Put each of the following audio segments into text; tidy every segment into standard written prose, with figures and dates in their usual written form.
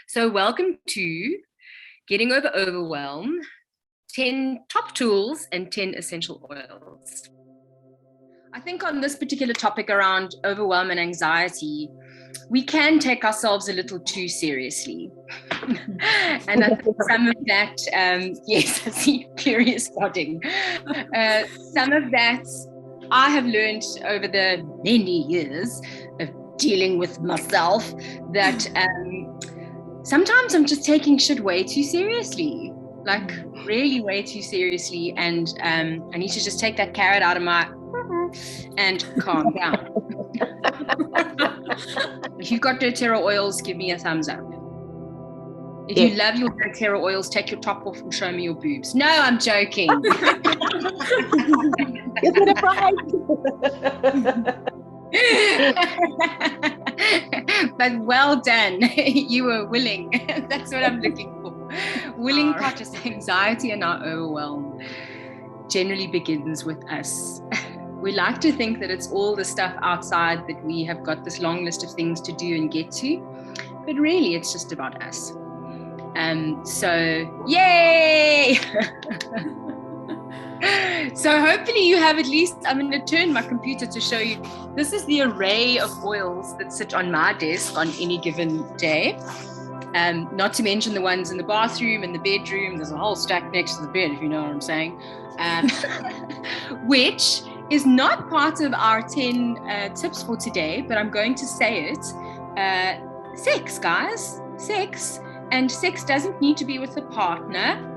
So welcome to Getting Over Overwhelm, 10 top tools and 10 essential oils. I think on this particular topic around overwhelm and anxiety, we can take ourselves a little too seriously. And I think some of that, yes, I see curious nodding. Some of that I have learned over the many years of dealing with myself that sometimes I'm just taking shit way too seriously, like really way too seriously. And I need to just take that carrot out of my and calm down. If you've got doTERRA oils, give me a thumbs up. If you love your doTERRA oils, take your top off and show me your boobs. No, I'm joking. Is it a prize? But well done. You were willing. That's what I'm looking for. Willing participants. Anxiety and our overwhelm generally begins with us. We like to think that it's all the stuff outside that we have got this long list of things to do and get to, but really it's just about us. So yay! So hopefully you have at least, I'm going to turn my computer to show you. This is the array of oils that sit on my desk on any given day. Not to mention the ones in the bathroom and the bedroom. There's a whole stack next to the bed, if you know what I'm saying. Which is not part of our 10 tips for today, but I'm going to say it. Sex, guys. Sex. And sex doesn't need to be with a partner.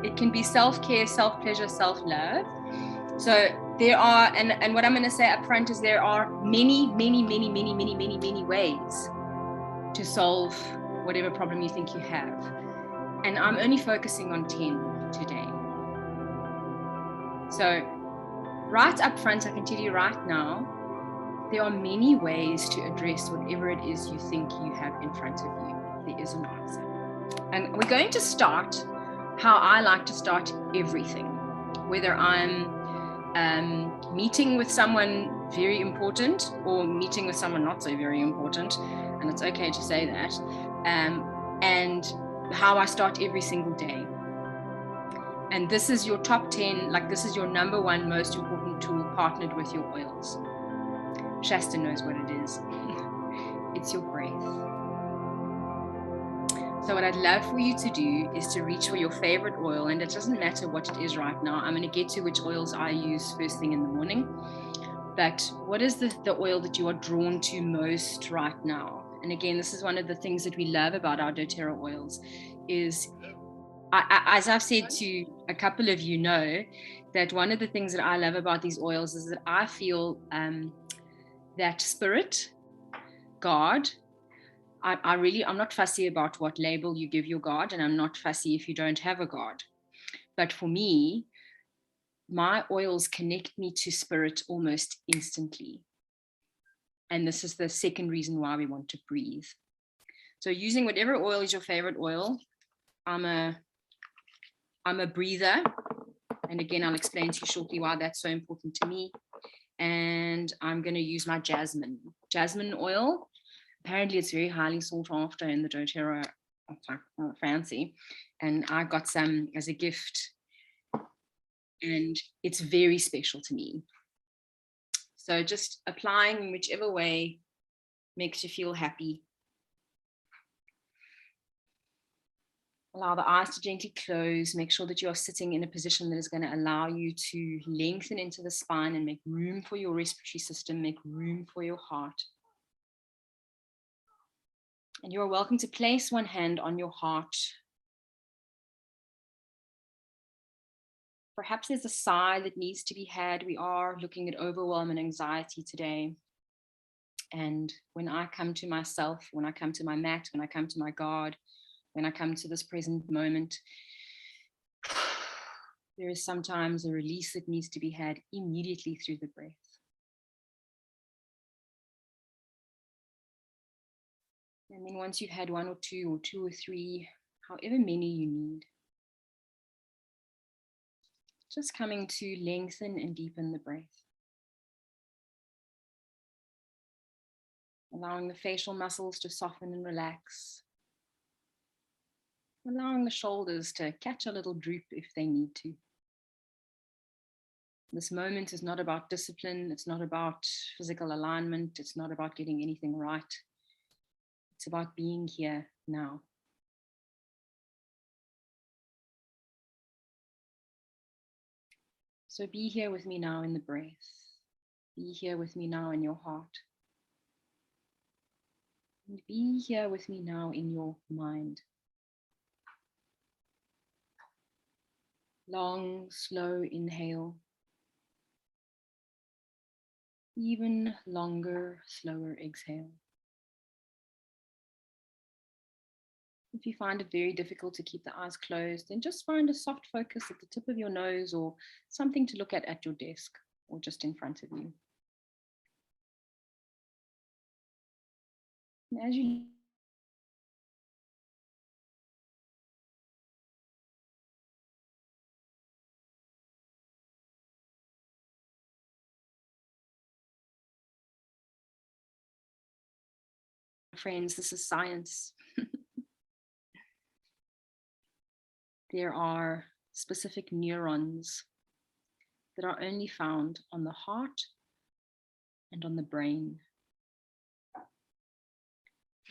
It can be self-care, self-pleasure, self-love. So there are, and what I'm going to say up front is there are many ways to solve whatever problem you think you have. And I'm only focusing on 10 today. So right up front, I can tell you right now, there are many ways to address whatever it is you think you have in front of you. There is an answer. And we're going to start how I like to start everything, whether I'm meeting with someone very important or meeting with someone not so very important, and it's okay to say that, and how I start every single day. And this is your top 10, like this is your number one most important tool partnered with your oils. Shasta knows what it is. It's your breath. So what I'd love for you to do is to reach for your favorite oil, and it doesn't matter what it is right now. I'm going to get to which oils I use first thing in the morning. But what is the oil that you are drawn to most right now? And again, this is one of the things that we love about our doTERRA oils is, as I've said to a couple of you know, that one of the things that I love about these oils is that I feel that spirit, God, I'm not fussy about what label you give your God, and I'm not fussy if you don't have a God. But for me, my oils connect me to spirit almost instantly. And this is the second reason why we want to breathe. So using whatever oil is your favorite oil, I'm a breather. And again, I'll explain to you shortly why that's so important to me. And I'm going to use my jasmine oil. Apparently it's very highly sought after in the doTERRA, fancy. And I got some as a gift, and it's very special to me. So just applying in whichever way makes you feel happy. Allow the eyes to gently close. Make sure that you are sitting in a position that is going to allow you to lengthen into the spine and make room for your respiratory system, make room for your heart. And you are welcome to place one hand on your heart. Perhaps there's a sigh that needs to be had. We are looking at overwhelm and anxiety today. And when I come to myself, when I come to my mat, when I come to my God, when I come to this present moment, there is sometimes a release that needs to be had immediately through the breath. And then once you've had one or two or three, however many you need, just coming to lengthen and deepen the breath. Allowing the facial muscles to soften and relax. allowing the shoulders to catch a little droop if they need to. This moment is not about discipline. It's not about physical alignment. It's not about getting anything right. It's about being here now. So be here with me now in the breath. Be here with me now in your heart. And be here with me now in your mind. Long, slow inhale. Even longer, slower exhale. If you find it very difficult to keep the eyes closed, then just find a soft focus at the tip of your nose or something to look at your desk or just in front of you. And as you friends, this is science. There are specific neurons that are only found on the heart and on the brain.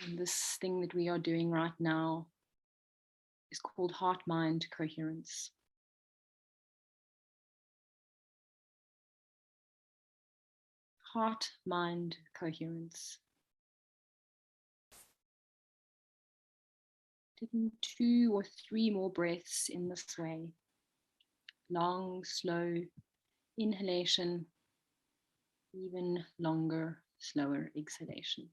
And this thing that we are doing right now is called heart-mind coherence. Heart-mind coherence. Taking 2 or 3 more breaths in this way. Long, slow inhalation, even longer, slower exhalation.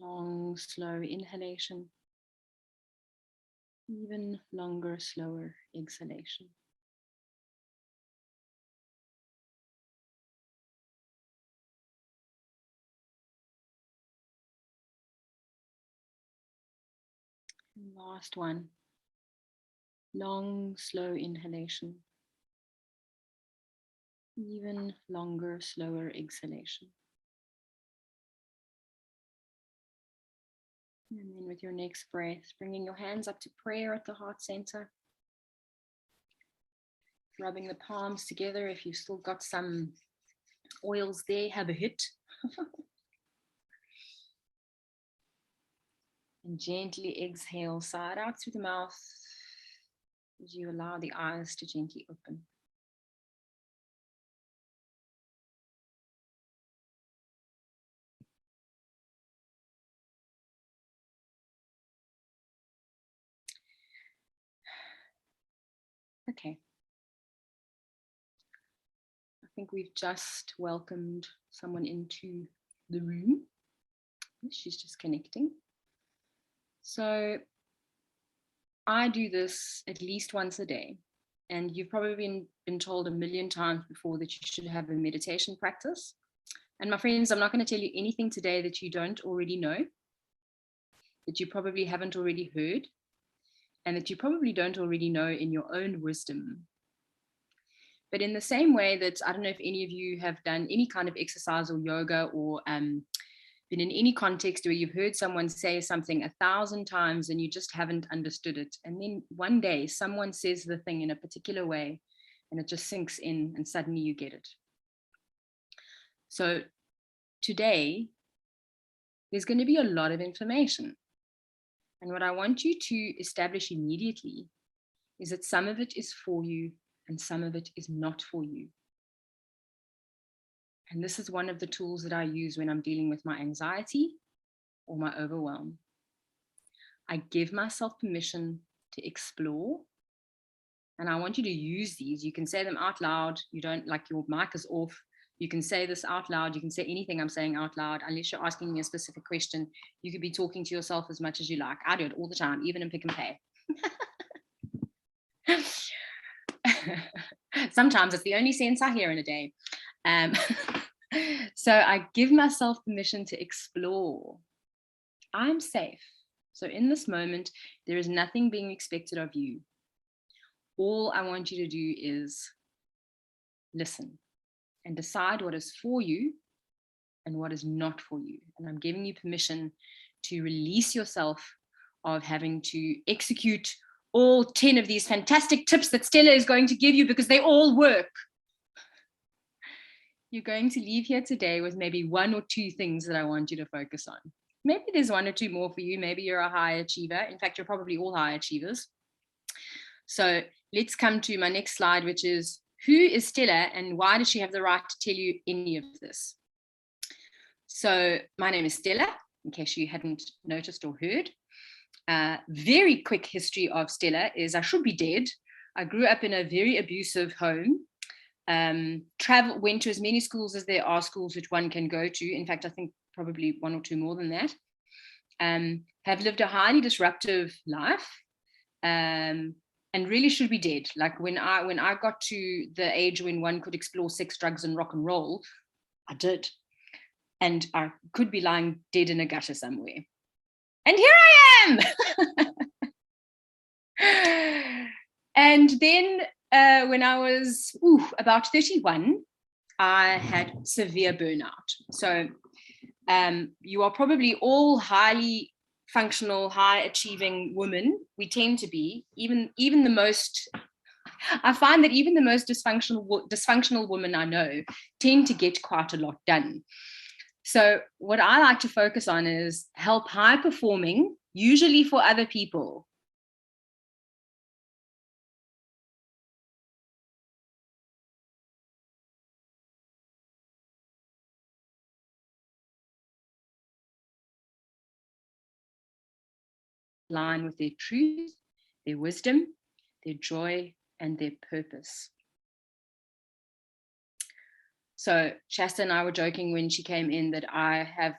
Long, slow inhalation, even longer, slower exhalation. And last one. Long, slow inhalation, even longer, slower exhalation. And then with your next breath, bringing your hands up to prayer at the heart center. Rubbing the palms together. If you've still got some oils there, have a hit. And gently exhale, side out through the mouth as you allow the eyes to gently open. Okay. I think we've just welcomed someone into the room. She's just connecting. So I do this at least once a day. And you've probably been told a million times before that you should have a meditation practice. And my friends, I'm not going to tell you anything today that you don't already know, that you probably haven't already heard, and that you probably don't already know in your own wisdom. But in the same way that, I don't know if any of you have done any kind of exercise or yoga or been in any context where you've heard someone say something 1,000 times and you just haven't understood it. And then one day someone says the thing in a particular way and it just sinks in and suddenly you get it. So today, there's going to be a lot of information. And what I want you to establish immediately is that some of it is for you and some of it is not for you. And this is one of the tools that I use when I'm dealing with my anxiety or my overwhelm. I give myself permission to explore. And I want you to use these. You can say them out loud. You don't, like, your mic is off. You can say this out loud. You can say anything I'm saying out loud, unless you're asking me a specific question. You could be talking to yourself as much as you like. I do it all the time, even in Pick and Pay. Sometimes it's the only sense I hear in a day. So I give myself permission to explore. I'm safe. So in this moment, there is nothing being expected of you. all I want you to do is listen and decide what is for you and what is not for you. And I'm giving you permission to release yourself of having to execute all 10 of these fantastic tips that Stella is going to give you, because they all work. You're going to leave here today with maybe 1 or 2 things that I want you to focus on. Maybe there's 1 or 2 more for you. Maybe you're a high achiever. In fact, you're probably all high achievers. So let's come to my next slide, which is, who is Stella and why does she have the right to tell you any of this? So my name is Stella, in case you hadn't noticed or heard. Very quick history of Stella is I should be dead. I grew up in a very abusive home. Went to as many schools as there are schools which one can go to. In fact, I think probably 1 or 2 more than that. Have lived a highly disruptive life, and really should be dead. Like when I got to the age when one could explore sex, drugs, and rock and roll, I did. And I could be lying dead in a gutter somewhere. And here I am. And then when I was about 31, I had severe burnout. So you are probably all highly functional, high achieving women. We tend to be, even the most, I find that even the most dysfunctional women I know tend to get quite a lot done. So what I like to focus on is help high performing, usually for other people, align with their truth, their wisdom, their joy, and their purpose. So Shasta and I were joking when she came in that I have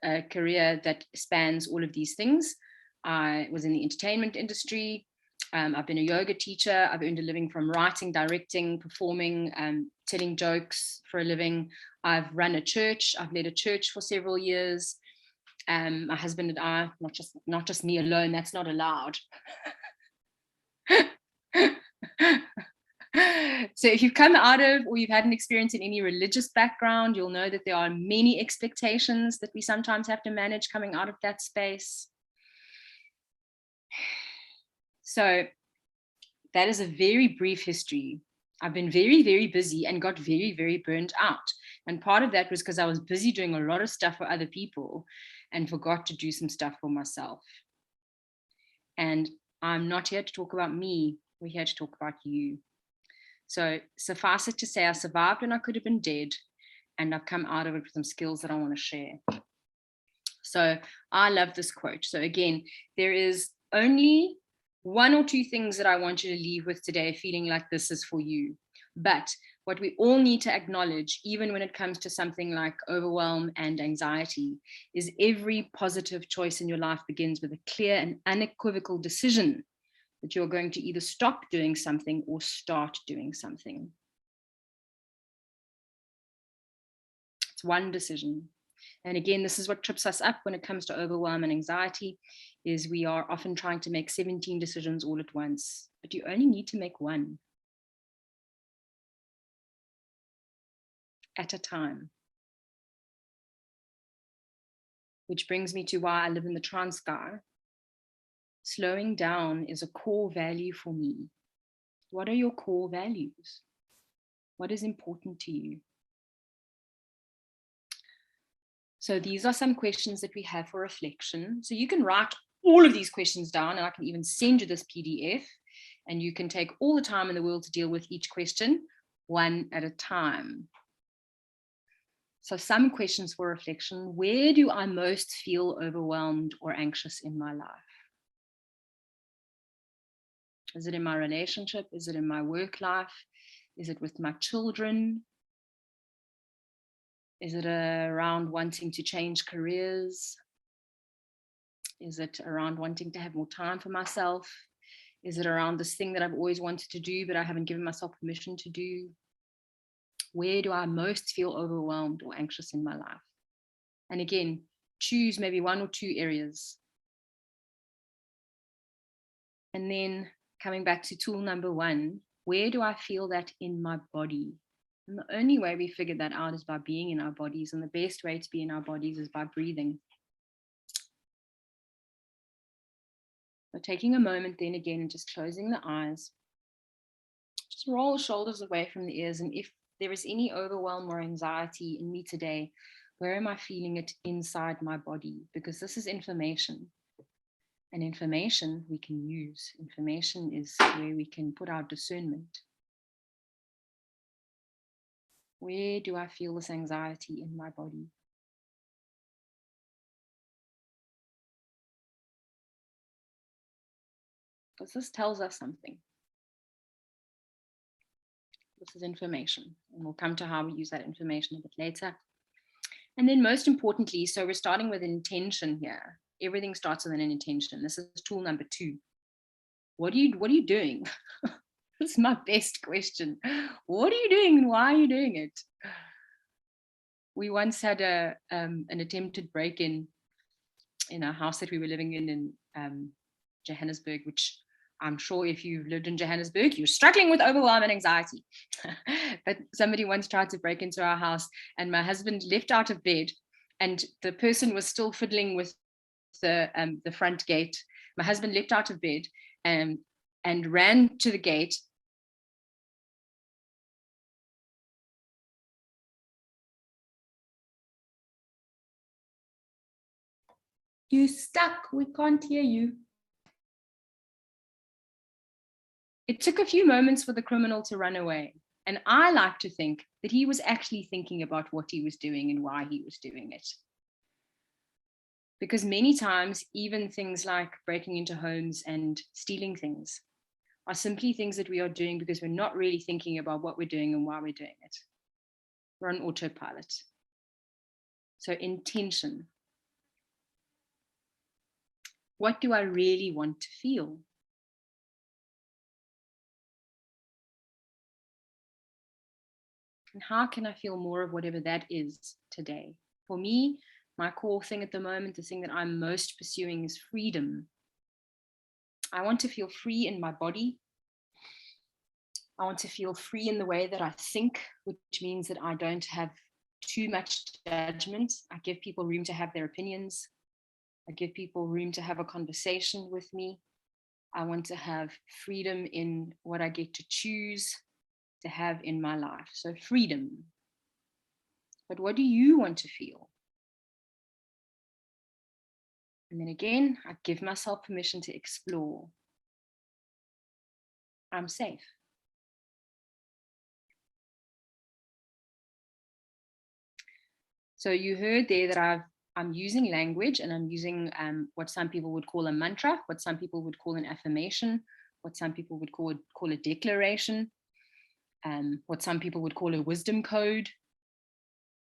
a career that spans all of these things. I was in the entertainment industry. I've been a yoga teacher. I've earned a living from writing, directing, performing, telling jokes for a living. I've run a church. I've led a church for several years. My husband and I, not just me alone, that's not allowed. So if you've come out of, or you've had an experience in any religious background, you'll know that there are many expectations that we sometimes have to manage coming out of that space. So that is a very brief history. I've been very, very busy and got very, very burnt out. And part of that was because I was busy doing a lot of stuff for other people and forgot to do some stuff for myself. And I'm not here to talk about me. We're here to talk about you. So suffice it to say, I survived when I could have been dead, and I've come out of it with some skills that I want to share. So I love this quote. So again, there is only 1 or 2 things that I want you to leave with today, feeling like this is for you. But what we all need to acknowledge, even when it comes to something like overwhelm and anxiety, is every positive choice in your life begins with a clear and unequivocal decision that you're going to either stop doing something or start doing something. It's one decision. And again, this is what trips us up when it comes to overwhelm and anxiety, is we are often trying to make 17 decisions all at once, but you only need to make one at a time. Which brings me to why I live in the Transkei. Slowing down is a core value for me. What are your core values? What is important to you? So these are some questions that we have for reflection. So you can write all of these questions down, and I can even send you this PDF, and you can take all the time in the world to deal with each question one at a time. So some questions for reflection. Where do I most feel overwhelmed or anxious in my life? Is it in my relationship? Is it in my work life? Is it with my children? Is it around wanting to change careers? Is it around wanting to have more time for myself? Is it around this thing that I've always wanted to do, but I haven't given myself permission to do? Where do I most feel overwhelmed or anxious in my life? And again, choose maybe 1 or 2 areas. And then coming back to tool number 1, where do I feel that in my body? And the only way we figure that out is by being in our bodies. And the best way to be in our bodies is by breathing. So taking a moment then again and just closing the eyes. Just roll shoulders away from the ears. And if there is any overwhelm or anxiety in me today, where am I feeling it inside my body? Because this is information. And information we can use. Information is where we can put our discernment. Where do I feel this anxiety in my body? Because this tells us something. This is information, and we'll come to how we use that information a bit later. And then most importantly, so we're starting with intention here. Everything starts with an intention. This is tool number 2. What are you doing? This is my best question. What are you doing and why are you doing it? We once had an attempted break-in a house that we were living in Johannesburg, which I'm sure if you've lived in Johannesburg, you're struggling with overwhelm and anxiety. But somebody once tried to break into our house, and my husband leapt out of bed, and the person was still fiddling with the front gate. My husband leapt out of bed and ran to the gate. You stuck, we can't hear you. It took a few moments for the criminal to run away. And I like to think that he was actually thinking about what he was doing and why he was doing it. Because many times, even things like breaking into homes and stealing things are simply things that we are doing because we're not really thinking about what we're doing and why we're doing it. We're on autopilot. So intention. What do I really want to feel? And how can I feel more of whatever that is today? For me, my core thing at the moment, the thing that I'm most pursuing is freedom. I want to feel free in my body. I want to feel free in the way that I think, which means that I don't have too much judgment. I give people room to have their opinions. I give people room to have a conversation with me. I want to have freedom in what I get to choose to have in my life. So freedom. But what do you want to feel? And then again, I give myself permission to explore. I'm safe. So you heard there that I'm using language, and I'm using what some people would call a mantra, what some people would call an affirmation, what some people would call a declaration, what some people would call a wisdom code.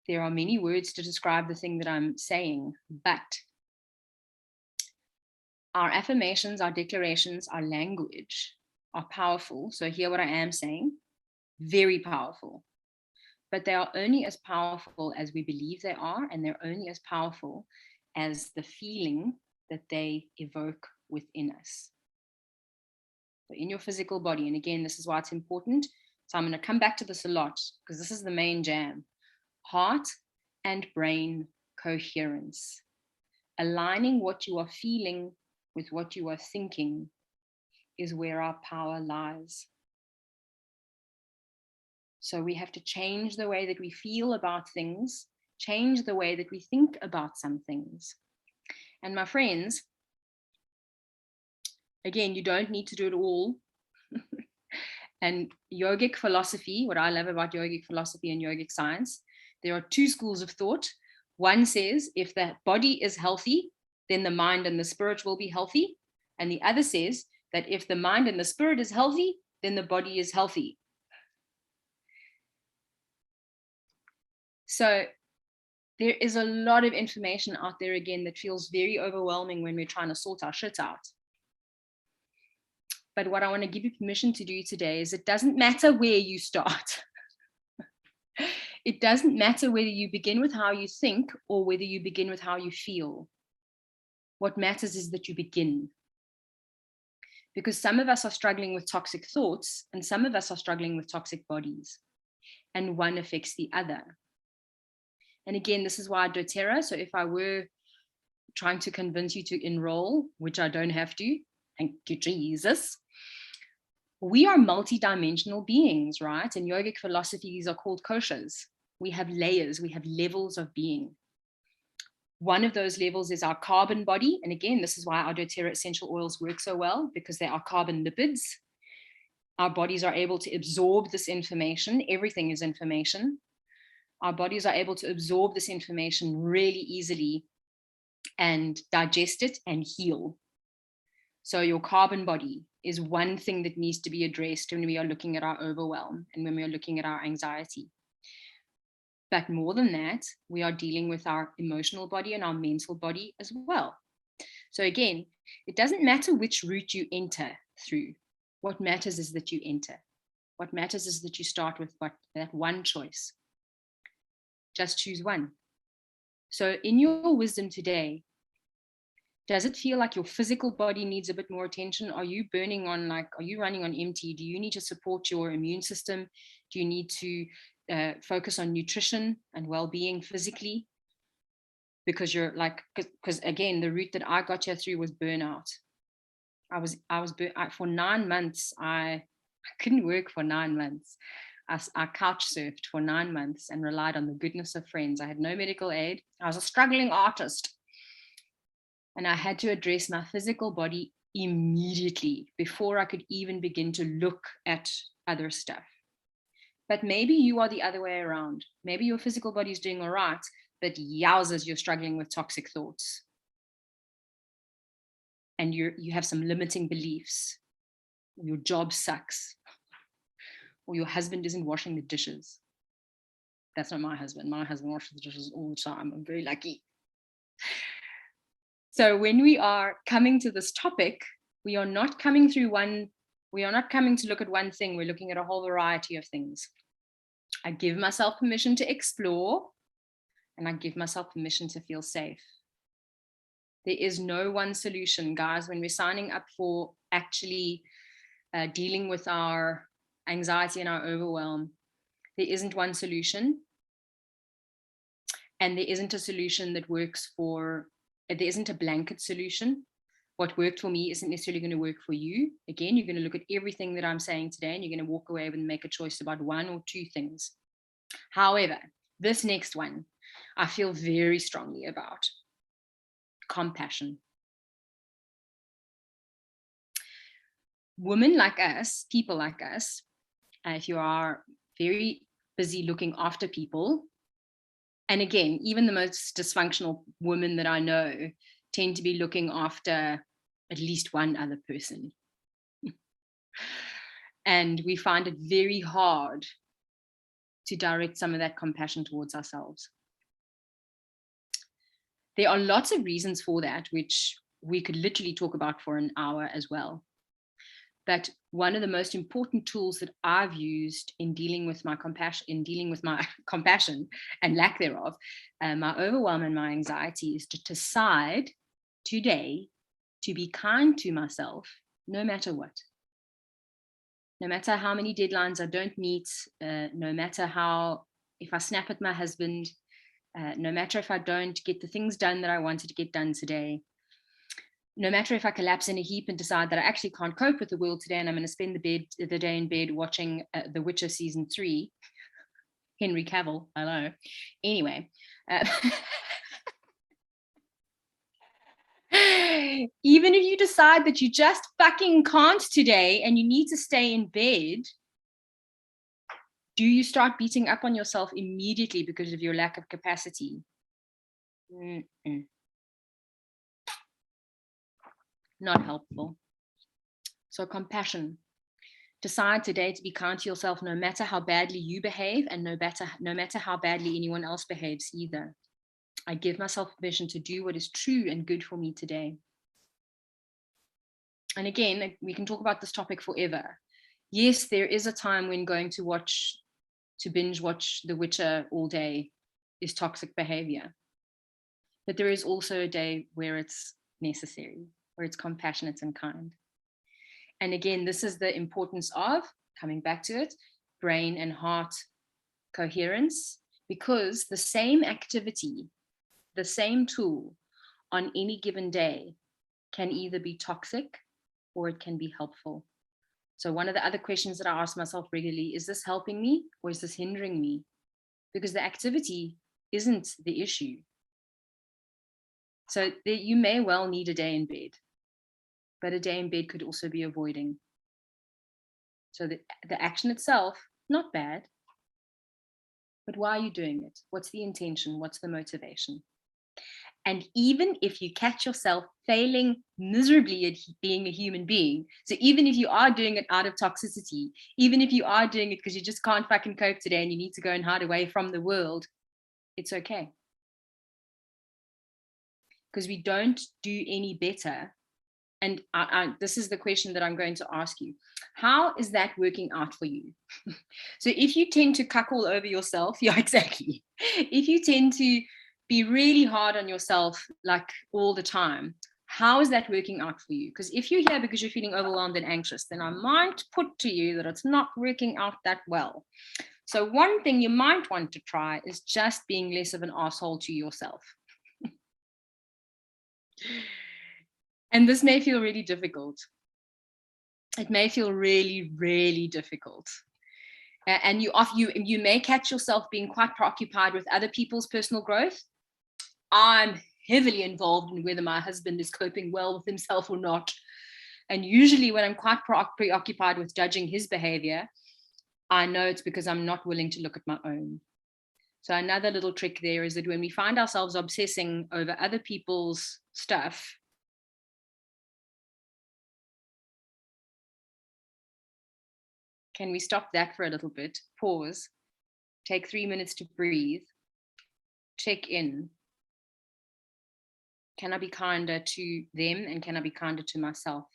There are many words to describe the thing that I'm saying, but our affirmations, our declarations, our language are powerful. So hear what I am saying, very powerful. But they are only as powerful as we believe they are, and they're only as powerful as the feeling that they evoke within us. So in your physical body, and again, this is why it's important. So I'm going to come back to this a lot because this is the main jam. Heart and brain coherence. Aligning what you are feeling with what you are thinking is where our power lies. So we have to change the way that we feel about things, change the way that we think about some things. And my friends, again, you don't need to do it all. And yogic philosophy, what I love about yogic philosophy and yogic science, there are 2 schools of thought. One says if the body is healthy, then the mind and the spirit will be healthy. And the other says that if the mind and the spirit is healthy, then the body is healthy. So there is a lot of information out there, again, that feels very overwhelming when we're trying to sort our shit out. But what I want to give you permission to do today is it doesn't matter where you start. It doesn't matter whether you begin with how you think or whether you begin with how you feel. What matters is that you begin. because some of us are struggling with toxic thoughts and some of us are struggling with toxic bodies, and one affects the other. And again, this is why I do doTERRA. So if I were trying to convince you to enroll, which I don't have to, thank you, Jesus, we are multidimensional beings, right? And yogic philosophies are called koshas. We have layers, we have levels of being. One of those levels is our carbon body. And again, this is why our doTERRA essential oils work so well, because they are carbon lipids. Our bodies are able to absorb this information. Everything is information. Our bodies are able to absorb this information really easily and digest it and heal. So your carbon body is one thing that needs to be addressed when we are looking at our overwhelm and when we are looking at our anxiety. But more than that, we are dealing with our emotional body and our mental body as well. So again, it doesn't matter which route you enter through. What matters is that you enter. What matters is that you start with that one choice. Just choose one. So in your wisdom today, does it feel like your physical body needs a bit more attention? Are you burning on, are you running on empty? Do you need to support your immune system? Do you need to focus on nutrition and well-being physically? Because you're because again, the route that I got you through was burnout. For 9 months, I couldn't work for 9 months. I couch surfed for 9 months and relied on the goodness of friends. I had no medical aid. I was a struggling artist. And I had to address my physical body immediately before I could even begin to look at other stuff. But maybe you are the other way around. Maybe your physical body is doing all right, but yowzers, you're struggling with toxic thoughts. And you have some limiting beliefs. Your job sucks. Or your husband isn't washing the dishes. That's not my husband. My husband washes the dishes all the time. I'm very lucky. So when we are coming to this topic, we are not coming to look at one thing. We're looking at a whole variety of things. I give myself permission to explore, and I give myself permission to feel safe. There is no one solution, guys. When we're signing up for actually dealing with our anxiety and our overwhelm, there isn't one solution. And there isn't a solution that works there isn't a blanket solution. What worked for me isn't necessarily going to work for you. Again, you're going to look at everything that I'm saying today and you're going to walk away and make a choice about one or two things. However, this next one, I feel very strongly about. Compassion. Women like us, people like us, if you are very busy looking after people, and again, even the most dysfunctional women that I know tend to be looking after at least one other person. And we find it very hard to direct some of that compassion towards ourselves. There are lots of reasons for that, which we could literally talk about for an hour as well. But one of the most important tools that I've used in dealing with my compassion and lack thereof, my overwhelm and my anxiety, is to decide today to be kind to myself, no matter what. No matter how many deadlines I don't meet, no matter if I snap at my husband, no matter if I don't get the things done that I wanted to get done today, no matter if I collapse in a heap and decide that I actually can't cope with the world today and I'm going to spend the day in bed watching The Witcher season 3, Henry Cavill, hello. Anyway, even if you decide that you just fucking can't today and you need to stay in bed, do you start beating up on yourself immediately because of your lack of capacity? Not helpful. So compassion. Decide today to be kind to yourself, no matter how badly you behave and no matter how badly anyone else behaves either. I give myself permission to do what is true and good for me today. And again, we can talk about this topic forever. Yes, there is a time when going to binge watch The Witcher all day is toxic behavior. But there is also a day where it's necessary, where it's compassionate and kind. And again, this is the importance of, coming back to it, brain and heart coherence, because the same activity, the same tool on any given day can either be toxic or it can be helpful. So one of the other questions that I ask myself regularly, is this helping me or is this hindering me? Because the activity isn't the issue. So you may well need a day in bed, but a day in bed could also be avoiding. So the action itself, not bad, but why are you doing it? What's the intention? What's the motivation? And even if you catch yourself failing miserably at being a human being, so even if you are doing it out of toxicity, even if you are doing it because you just can't fucking cope today and you need to go and hide away from the world, it's okay. Because we don't do any better. And this is the question that I'm going to ask you. How is that working out for you? So if you tend to cuck all over yourself, yeah, exactly. If you tend to be really hard on yourself, like all the time, how is that working out for you? Because if you're here because you're feeling overwhelmed and anxious, then I might put to you that it's not working out that well. So one thing you might want to try is just being less of an asshole to yourself. And this may feel really difficult. It may feel really, really difficult. And you may catch yourself being quite preoccupied with other people's personal growth. I'm heavily involved in whether my husband is coping well with himself or not. And usually when I'm quite preoccupied with judging his behavior, I know it's because I'm not willing to look at my own. So another little trick there is that when we find ourselves obsessing over other people's stuff, can we stop that for a little bit? Pause, take 3 minutes to breathe, check in. Can I be kinder to them and can I be kinder to myself?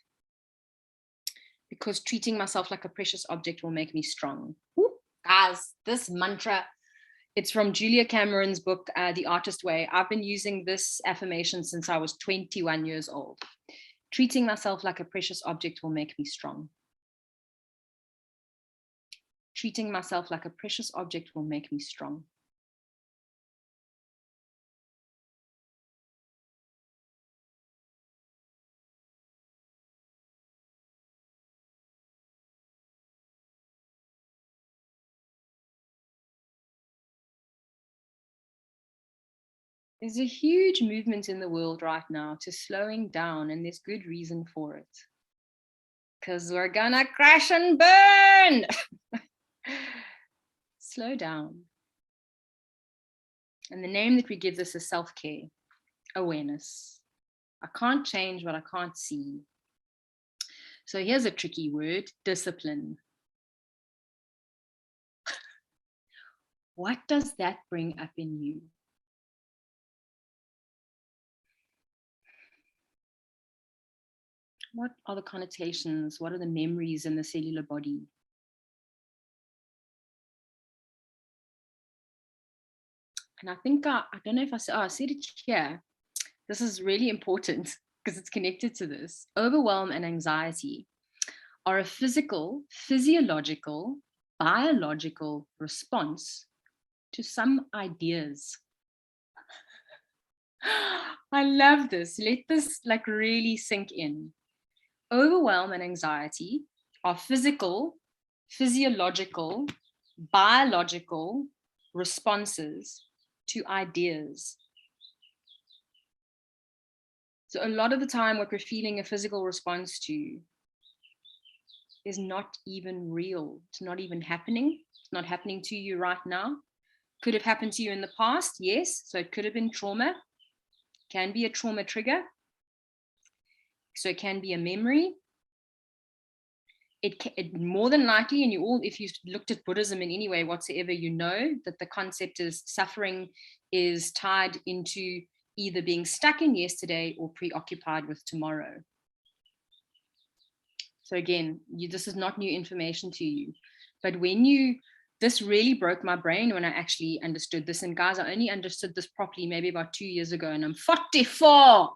Because treating myself like a precious object will make me strong. Woo. Guys, this mantra, it's from Julia Cameron's book, The Artist Way. I've been using this affirmation since I was 21 years old. Treating myself like a precious object will make me strong. Treating myself like a precious object will make me strong. There's a huge movement in the world right now to slowing down, and there's good reason for it. Because we're gonna crash and burn. Slow down. And the name that we give this is self-care, awareness. I can't change what I can't see. So here's a tricky word, discipline. What does that bring up in you? What are the connotations? What are the memories in the cellular body? And I think, I don't know if I said it here. This is really important because it's connected to this. Overwhelm and anxiety are a physical, physiological, biological response to some ideas. I love this. Let this like really sink in. Overwhelm and anxiety are physical, physiological, biological responses to ideas. So a lot of the time what we're feeling a physical response to is not even real. It's not even happening. It's not happening to you right now. Could have happened to you in the past, yes. So it could have been trauma. Can be a trauma trigger. So it can be a memory. It more than likely, and you all, if you looked at Buddhism in any way whatsoever, you know that the concept is suffering is tied into either being stuck in yesterday or preoccupied with tomorrow. So again, this is not new information to you. But this really broke my brain when I actually understood this. And guys, I only understood this properly maybe about 2 years ago, and I'm 44.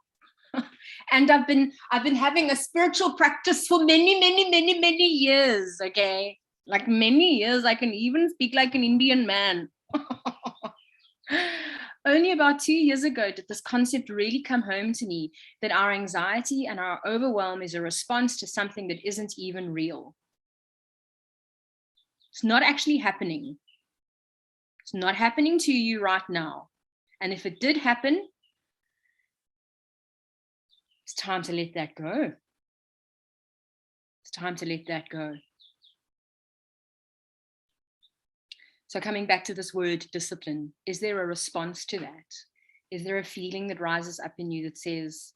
And I've been having a spiritual practice for many years, okay? Like many years. I can even speak like an Indian man. Only about 2 years ago did this concept really come home to me, that our anxiety and our overwhelm is a response to something that isn't even real. It's not actually happening. It's not happening to you right now. And if it did happen, it's time to let that go. It's time to let that go. So coming back to this word discipline, is there a response to that? Is there a feeling that rises up in you that says,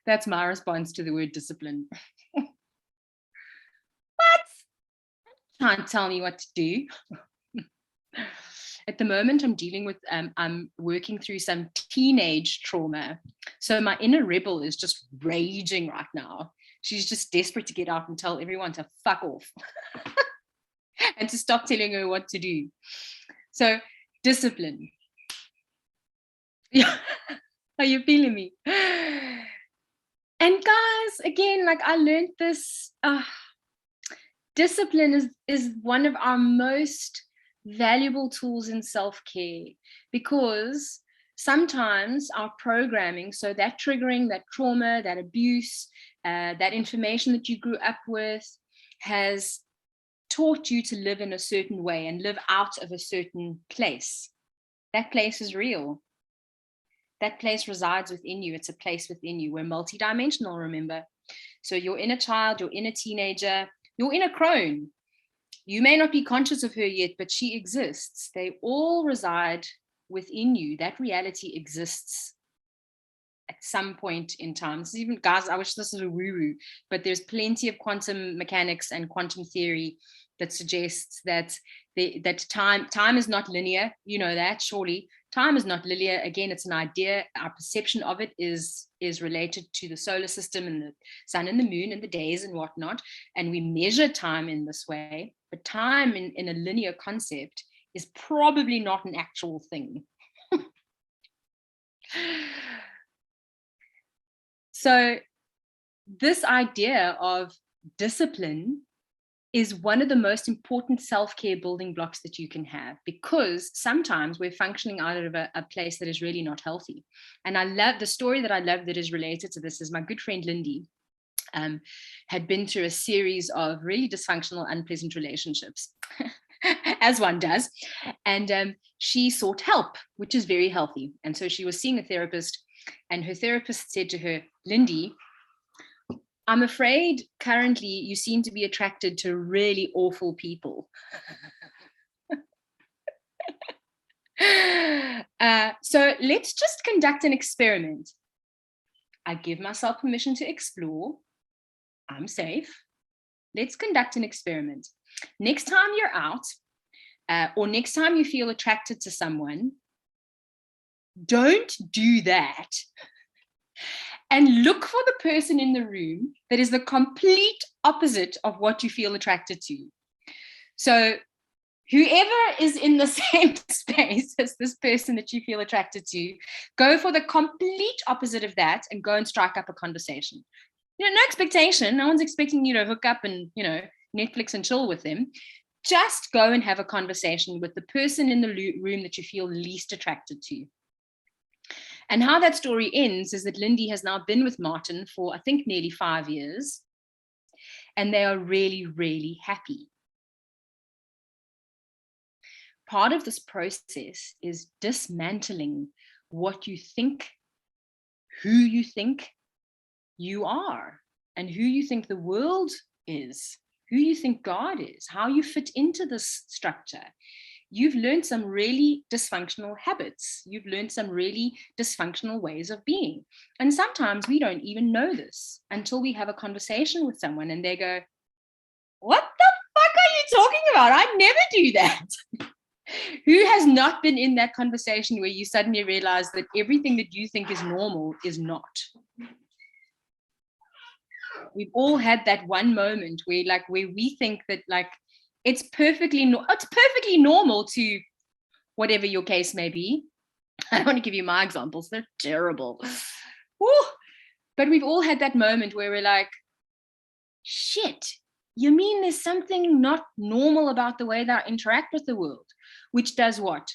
that's my response to the word discipline? What? Can't tell me what to do. At the moment, I'm dealing with, I'm working through some teenage trauma. So my inner rebel is just raging right now. She's just desperate to get out and tell everyone to fuck off and to stop telling her what to do. So discipline. Yeah. Are you feeling me? And guys, again, like I learned this, discipline is one of our most valuable tools in self-care, because sometimes our programming, so that triggering, that trauma, that abuse, that information that you grew up with has taught you to live in a certain way and live out of a certain place. That place is real. That place resides within you. It's a place within you. We're multidimensional, remember? So your inner child, your inner teenager, your inner crone, you may not be conscious of her yet, but she exists. They all reside within you. That reality exists at some point in time. This is even, guys, I wish this was a woo-woo, but there's plenty of quantum mechanics and quantum theory that suggests that that time is not linear. You know that, surely. Time is not linear. Again, it's an idea. Our perception of it is related to the solar system and the sun and the moon and the days and whatnot. And we measure time in this way. But time in a linear concept is probably not an actual thing. So this idea of discipline is one of the most important self-care building blocks that you can have, because sometimes we're functioning out of a place that is really not healthy. And I love the story that I love that is related to this is my good friend Lindy had been through a series of really dysfunctional, unpleasant relationships, as one does. And she sought help, which is very healthy. And so she was seeing a therapist, and her therapist said to her, Lindy, I'm afraid currently you seem to be attracted to really awful people. So let's just conduct an experiment. I give myself permission to explore. I'm safe. Let's conduct an experiment. Next time you're out, or next time you feel attracted to someone, don't do that. And look for the person in the room that is the complete opposite of what you feel attracted to. So whoever is in the same space as this person that you feel attracted to, go for the complete opposite of that and go and strike up a conversation. You know, no expectation. No one's expecting you to hook up and, you know, Netflix and chill with them. Just go and have a conversation with the person in the room that you feel least attracted to. And how that story ends is that Lindy has now been with Martin for, I think, nearly 5 years. And they are really, really happy. Part of this process is dismantling what you think, who you think you are, and who you think the world is, who you think God is, how you fit into this structure. You've learned some really dysfunctional habits. You've learned some really dysfunctional ways of being. And sometimes we don't even know this until we have a conversation with someone and they go, what the fuck are you talking about? I never do that. Who has not been in that conversation where you suddenly realize that everything that you think is normal is not? We've all had that one moment where we think that it's perfectly normal to whatever your case may be, I don't want to give you my examples. They're terrible. Woo! But we've all had that moment where we're like, shit, you mean there's something not normal about the way that I interact with the world? Which does what?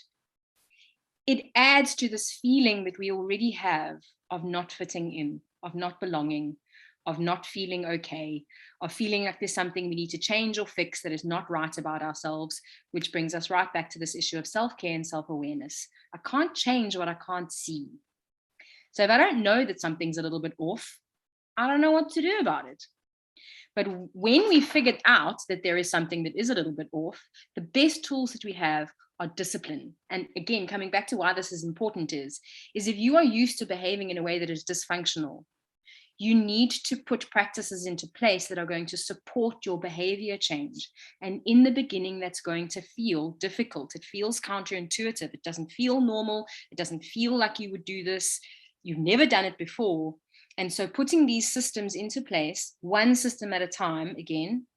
It adds to this feeling that we already have of not fitting in, of not belonging, of not feeling okay, of feeling like there's something we need to change or fix that is not right about ourselves, which brings us right back to this issue of self-care and self-awareness. I can't change what I can't see. So if I don't know that something's a little bit off, I don't know what to do about it. But when we figured out that there is something that is a little bit off, the best tools that we have are discipline. And again, coming back to why this is important is if you are used to behaving in a way that is dysfunctional, you need to put practices into place that are going to support your behavior change. And in the beginning, that's going to feel difficult. It feels counterintuitive. It doesn't feel normal. It doesn't feel like you would do this. You've never done it before. And so putting these systems into place, one system at a time, again,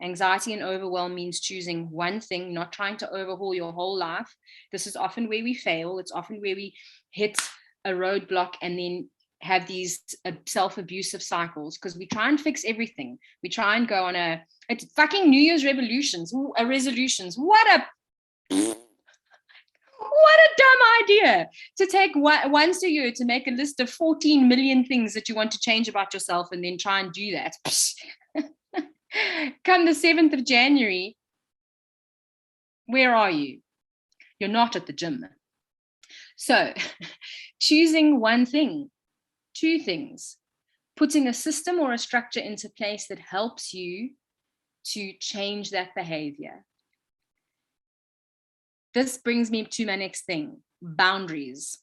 anxiety and overwhelm means choosing one thing, not trying to overhaul your whole life. This is often where we fail. It's often where we hit a roadblock and then have these self-abusive cycles, because we try and fix everything. We try and go on it's fucking New Year's resolutions. What a dumb idea to take once a year to make a list of 14 million things that you want to change about yourself and then try and do that. Come the 7th of January, where are you? You're not at the gym. So choosing one thing, two things, putting a system or a structure into place that helps you to change that behavior. This brings me to my next thing, boundaries.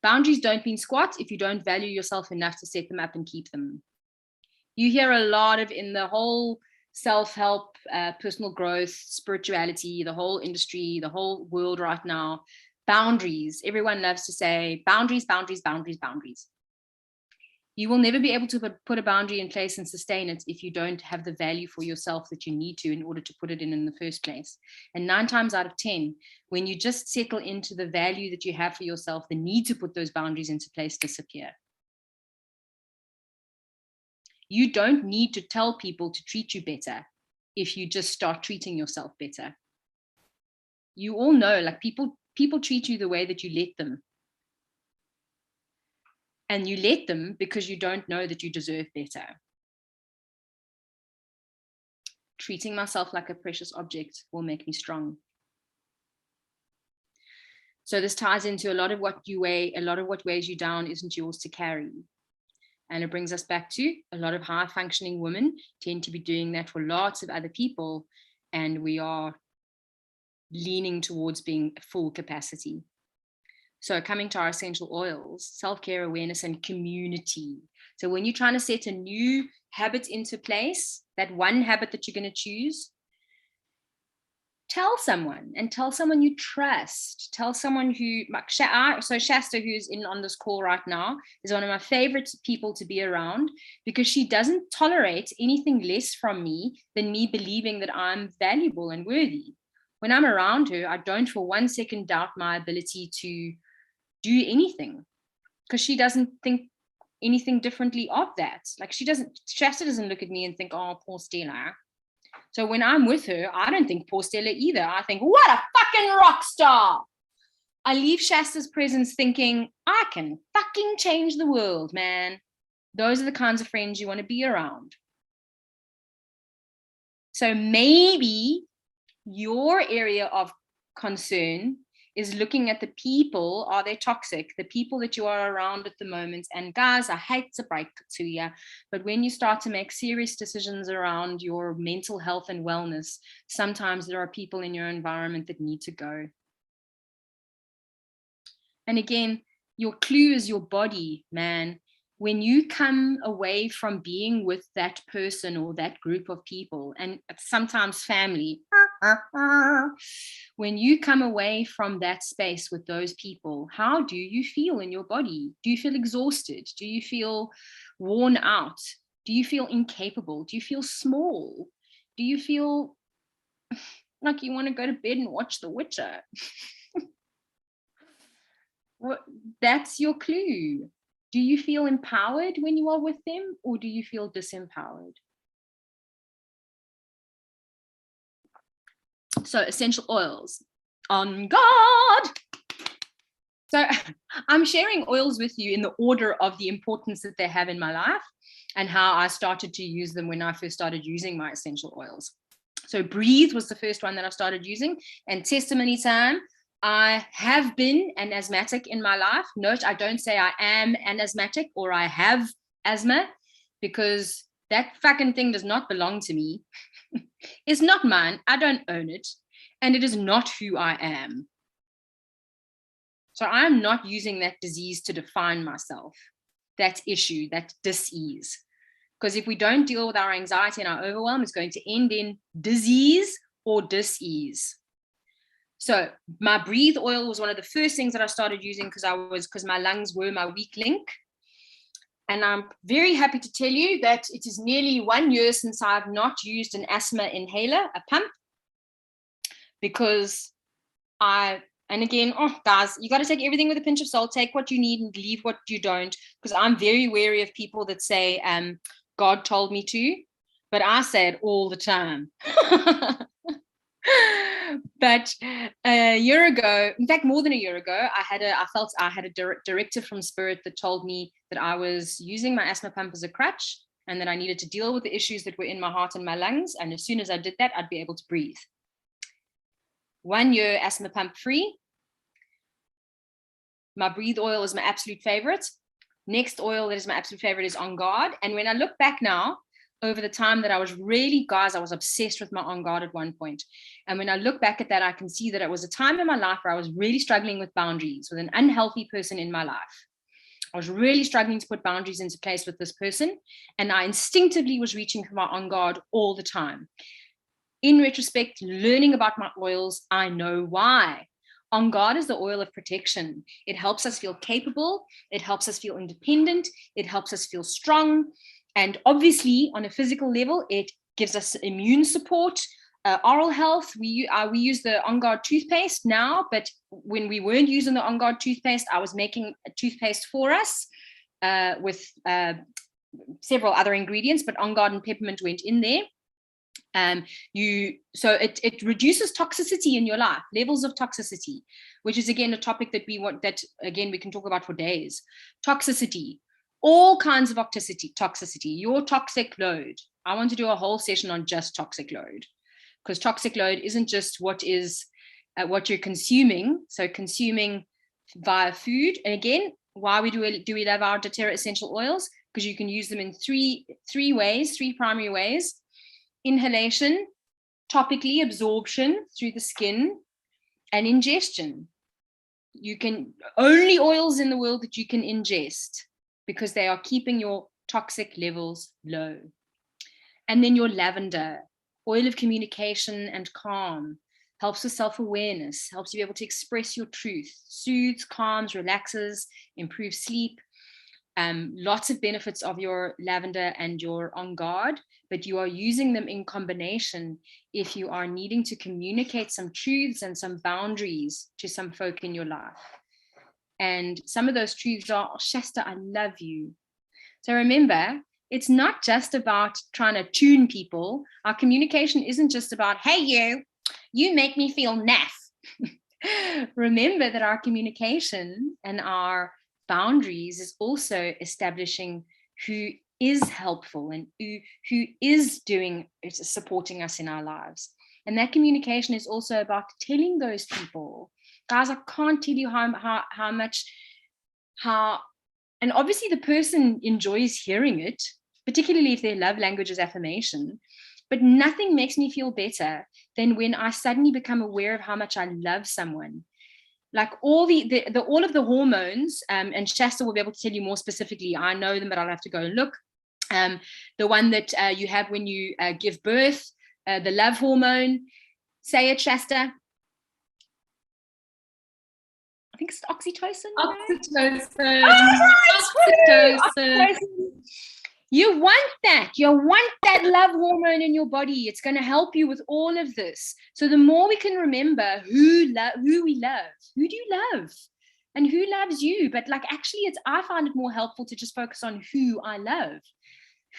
Boundaries don't mean squat if you don't value yourself enough to set them up and keep them. You hear a lot of, in the whole self-help, personal growth, spirituality, the whole industry, the whole world right now, boundaries. Everyone loves to say boundaries, boundaries, boundaries, boundaries. You will never be able to put a boundary in place and sustain it if you don't have the value for yourself that you need to in order to put it in the first place. And 9 times out of 10, when you just settle into the value that you have for yourself, the need to put those boundaries into place disappear. You don't need to tell people to treat you better if you just start treating yourself better. You all know, like people treat you the way that you let them. And you let them because you don't know that you deserve better. Treating myself like a precious object will make me strong. So this ties into a lot of what you weigh, a lot of what weighs you down isn't yours to carry. And it brings us back to a lot of high functioning women tend to be doing that for lots of other people. And we are leaning towards being full capacity. So coming to our essential oils, self-care, awareness, and community. So when you're trying to set a new habit into place, that one habit that you're going to choose, tell someone you trust. Tell someone who, so Shasta, who's in on this call right now, is one of my favorite people to be around because she doesn't tolerate anything less from me than me believing that I'm valuable and worthy. When I'm around her, I don't for 1 second doubt my ability to do anything, because she doesn't think anything differently of that. Like Shasta doesn't look at me and think, oh, poor Stella. So when I'm with her, I don't think poor Stella either. I think, what a fucking rock star. I leave Shasta's presence thinking, I can fucking change the world, man. Those are the kinds of friends you want to be around. So maybe your area of concern is looking at the people. Are they toxic? The people that you are around at the moment. And guys, I hate to break it to you, but when you start to make serious decisions around your mental health and wellness, sometimes there are people in your environment that need to go. And again, your clue is your body, man. When you come away from being with that person or that group of people, and sometimes family, when you come away from that space with those people, how do you feel in your body? Do you feel exhausted? Do you feel worn out? Do you feel incapable? Do you feel small? Do you feel like you want to go to bed and watch The Witcher? That's your clue. Do you feel empowered when you are with them, or do you feel disempowered? So essential oils. On God. So I'm sharing oils with you in the order of the importance that they have in my life and how I started to use them when I first started using my essential oils. So Breathe was the first one that I started using, and testimony time. I have been an asthmatic in my life. Note, I don't say I am an asthmatic or I have asthma, because that fucking thing does not belong to me. It's not mine. I don't own it. And it is not who I am. So I'm not using that disease to define myself, that issue, that dis-ease. Because if we don't deal with our anxiety and our overwhelm, it's going to end in disease or dis-ease. So my Breathe oil was one of the first things that I started using because my lungs were my weak link. And I'm very happy to tell you that it is nearly 1 year since I've not used an asthma inhaler, a pump, because and again, guys, you got to take everything with a pinch of salt. Take what you need and leave what you don't, because I'm very wary of people that say, God told me to, but I say it all the time. But a year ago, in fact, more than a year ago, I felt I had a directive from Spirit that told me that I was using my asthma pump as a crutch and that I needed to deal with the issues that were in my heart and my lungs. And as soon as I did that, I'd be able to breathe. 1 year asthma pump free. My Breathe oil is my absolute favorite. Next oil that is my absolute favorite is On Guard. And when I look back now, over the time that I was really, guys, I was obsessed with my On Guard at one point. And when I look back at that, I can see that it was a time in my life where I was really struggling with boundaries with an unhealthy person in my life. I was really struggling to put boundaries into place with this person. And I instinctively was reaching for my On Guard all the time. In retrospect, learning about my oils, I know why. On Guard is the oil of protection. It helps us feel capable. It helps us feel independent. It helps us feel strong. And obviously, on a physical level, it gives us immune support, oral health. We use the On Guard toothpaste now, but when we weren't using the On Guard toothpaste, I was making a toothpaste for us with several other ingredients, but On Guard and peppermint went in there. So it reduces toxicity in your life, levels of toxicity, which is again a topic that we can talk about for days. Toxicity, all kinds of toxicity, your toxic load. I want to do a whole session on just toxic load, because toxic load isn't just what you're consuming. So consuming via food, and again, why do we love our doTERRA essential oils? Because you can use them in three primary ways. Inhalation, topically absorption through the skin, and ingestion. You can only oils in the world that you can ingest, because they are keeping your toxic levels low. And then your lavender, oil of communication and calm, helps with self-awareness, helps you be able to express your truth, soothes, calms, relaxes, improves sleep. Lots of benefits of your lavender and your On Guard, but you are using them in combination if you are needing to communicate some truths and some boundaries to some folk in your life. And some of those truths are, Shasta, I love you. So remember, it's not just about trying to tune people. Our communication isn't just about, hey, you make me feel naff. Remember that our communication and our boundaries is also establishing who is helpful and who is supporting us in our lives. And that communication is also about telling those people, guys, I can't tell you how much, and obviously the person enjoys hearing it, particularly if their love language is affirmation, but nothing makes me feel better than when I suddenly become aware of how much I love someone. Like all of the hormones, and Shasta will be able to tell you more specifically. I know them, but I'll have to go and look. The one that you have when you give birth, the love hormone. Say it, Shasta. I think it's oxytocin. Oxytocin. Oxytocin. You want that. You want that love hormone in your body. It's going to help you with all of this. So the more we can remember who we love, who do you love? And who loves you? But like, actually, I find it more helpful to just focus on who I love.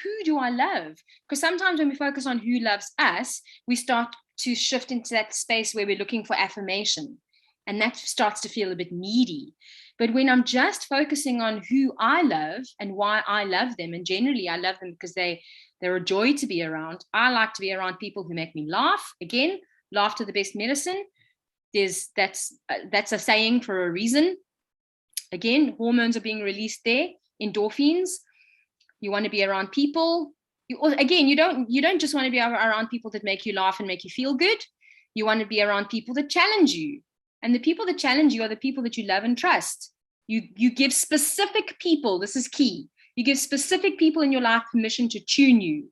Who do I love? Because sometimes when we focus on who loves us, we start to shift into that space where we're looking for affirmation. And that starts to feel a bit needy. But when I'm just focusing on who I love and why I love them, and generally I love them because they're a joy to be around. I like to be around people who make me laugh. Again, laughter the best medicine. That's a saying for a reason. Again, hormones are being released there, endorphins. You want to be around people. You don't just want to be around people that make you laugh and make you feel good. You want to be around people that challenge you. And the people that challenge you are the people that you love and trust. You give specific people, this is key, you give specific people in your life permission to tune you.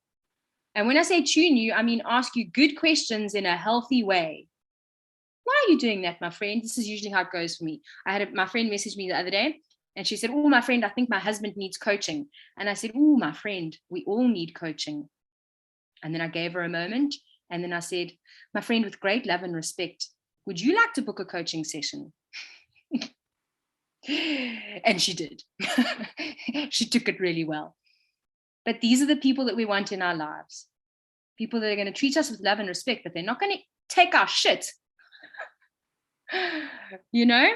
And when I say tune you, I mean ask you good questions in a healthy way. Why are you doing that, my friend? This is usually how it goes for me. My friend messaged me the other day and she said, oh, my friend, I think my husband needs coaching. And I said, oh, my friend, we all need coaching. And then I gave her a moment. And then I said, my friend, with great love and respect, would you like to book a coaching session? And she did. She took it really well. But these are the people that we want in our lives. People that are going to treat us with love and respect, but they're not going to take our shit. You know?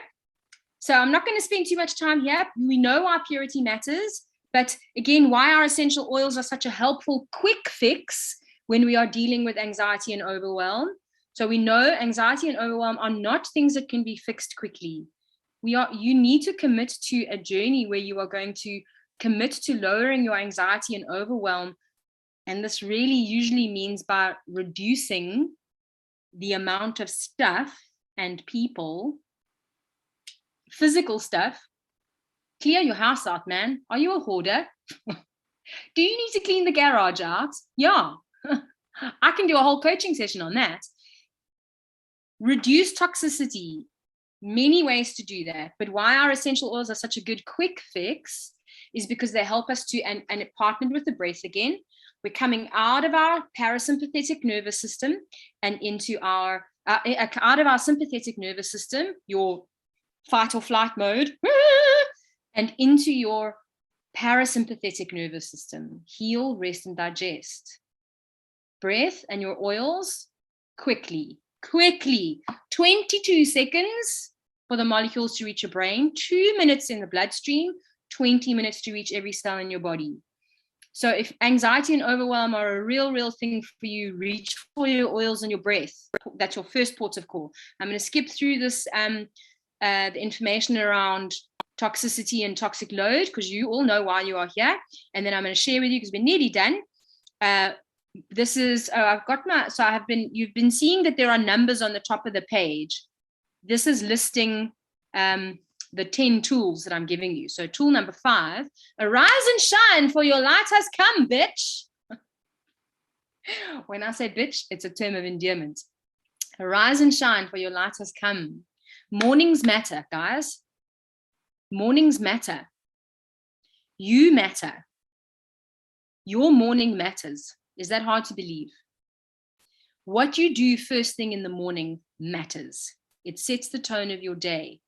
So I'm not going to spend too much time here. We know our purity matters. But again, why our essential oils are such a helpful quick fix when we are dealing with anxiety and overwhelm. So we know anxiety and overwhelm are not things that can be fixed quickly. You need to commit to a journey where you are going to commit to lowering your anxiety and overwhelm. And this really usually means by reducing the amount of stuff and people, physical stuff. Clear your house out, man. Are you a hoarder? Do you need to clean the garage out? Yeah. I can do a whole coaching session on that. Reduce toxicity. Many ways to do that. But why our essential oils are such a good quick fix is because they help us to, and it partnered with the breath again. We're coming out of our parasympathetic nervous system and into our, out of our sympathetic nervous system, your fight or flight mode, and into your parasympathetic nervous system. Heal, rest, and digest. Breath and your oils, quickly, 22 seconds for the molecules to reach your brain, 2 minutes in the bloodstream, 20 minutes to reach every cell in your body. So if anxiety and overwhelm are a real thing for you, reach for your oils and your breath. That's your first port of call. I'm going to skip through this, the information around toxicity and toxic load, because you all know why you are here. And then I'm going to share with you, because we're nearly done. This is, you've been seeing that there are numbers on the top of the page. This is listing the 10 tools that I'm giving you. So tool number 5, arise and shine, for your light has come, bitch. When I say bitch, it's a term of endearment. Arise and shine, for your light has come. Mornings matter, guys. Mornings matter. You matter. Your morning matters. Is that hard to believe? What you do first thing in the morning matters. It sets the tone of your day.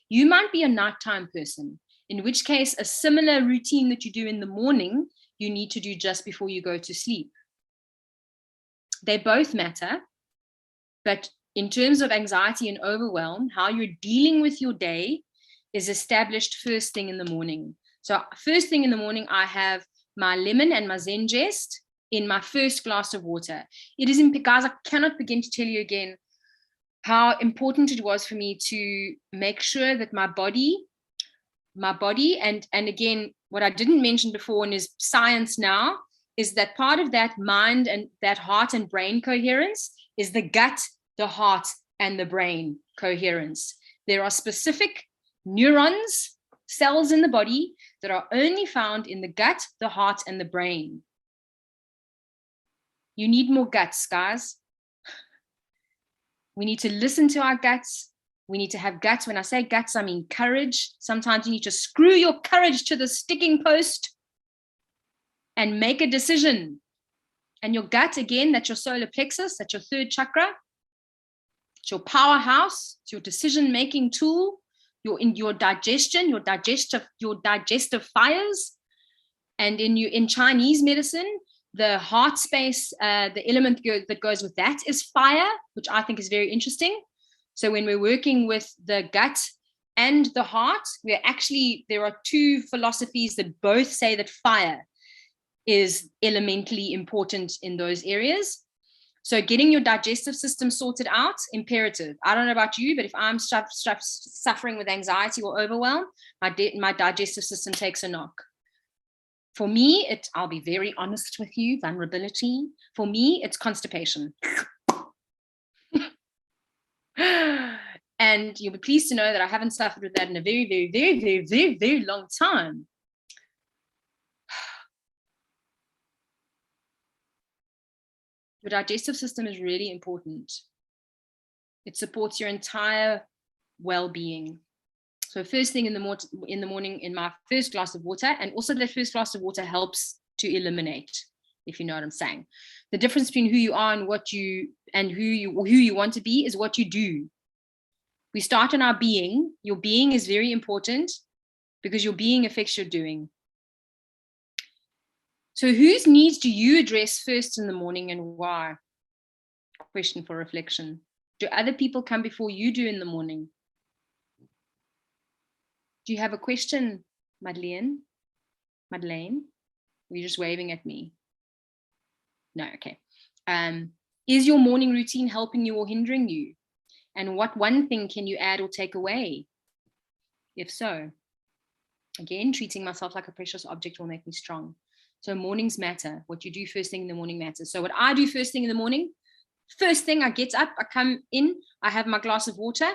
You might be a nighttime person, in which case a similar routine that you do in the morning, you need to do just before you go to sleep. They both matter, but in terms of anxiety and overwhelm, how you're dealing with your day is established first thing in the morning. So first thing in the morning, I have my lemon and my Zen Jest in my first glass of water. It is, guys, I cannot begin to tell you again how important it was for me to make sure that my body, and again, what I didn't mention before and is science now, is that part of that mind and that heart and brain coherence is the gut, the heart, and the brain coherence. There are specific neurons, cells in the body that are only found in the gut, the heart, and the brain. You need more guts, guys. We need to listen to our guts. We need to have guts. When I say guts, I mean courage. Sometimes you need to screw your courage to the sticking post and make a decision. And your gut, again, that's your solar plexus, that's your third chakra. It's your powerhouse. It's your decision-making tool. your digestion, your digestive fires. And in Chinese medicine, the heart space, the element that goes with that is fire, which I think is very interesting. So when we're working with the gut and the heart, there are two philosophies that both say that fire is elementally important in those areas. So getting your digestive system sorted out, imperative. I don't know about you, but if I'm suffering with anxiety or overwhelm, my digestive system takes a knock. For me, I'll be very honest with you, vulnerability. For me, it's constipation. And you'll be pleased to know that I haven't suffered with that in a very, very, very, very, very, very long time. Your digestive system is really important. It supports your entire well-being. So first thing in the morning, in my first glass of water, and also that first glass of water helps to eliminate, if you know what I'm saying. The difference between who you are and who you want to be is what you do. We start on our being. Your being is very important because your being affects your doing. So whose needs do you address first in the morning and why? Question for reflection. Do other people come before you do in the morning? Do you have a question, Madeleine? Madeleine? Were you just waving at me? No, okay. Is your morning routine helping you or hindering you? And what one thing can you add or take away? If so, again, treating myself like a precious object will make me strong. So mornings matter. What you do first thing in the morning matters. So what I do first thing in the morning, first thing I get up, I come in, I have my glass of water,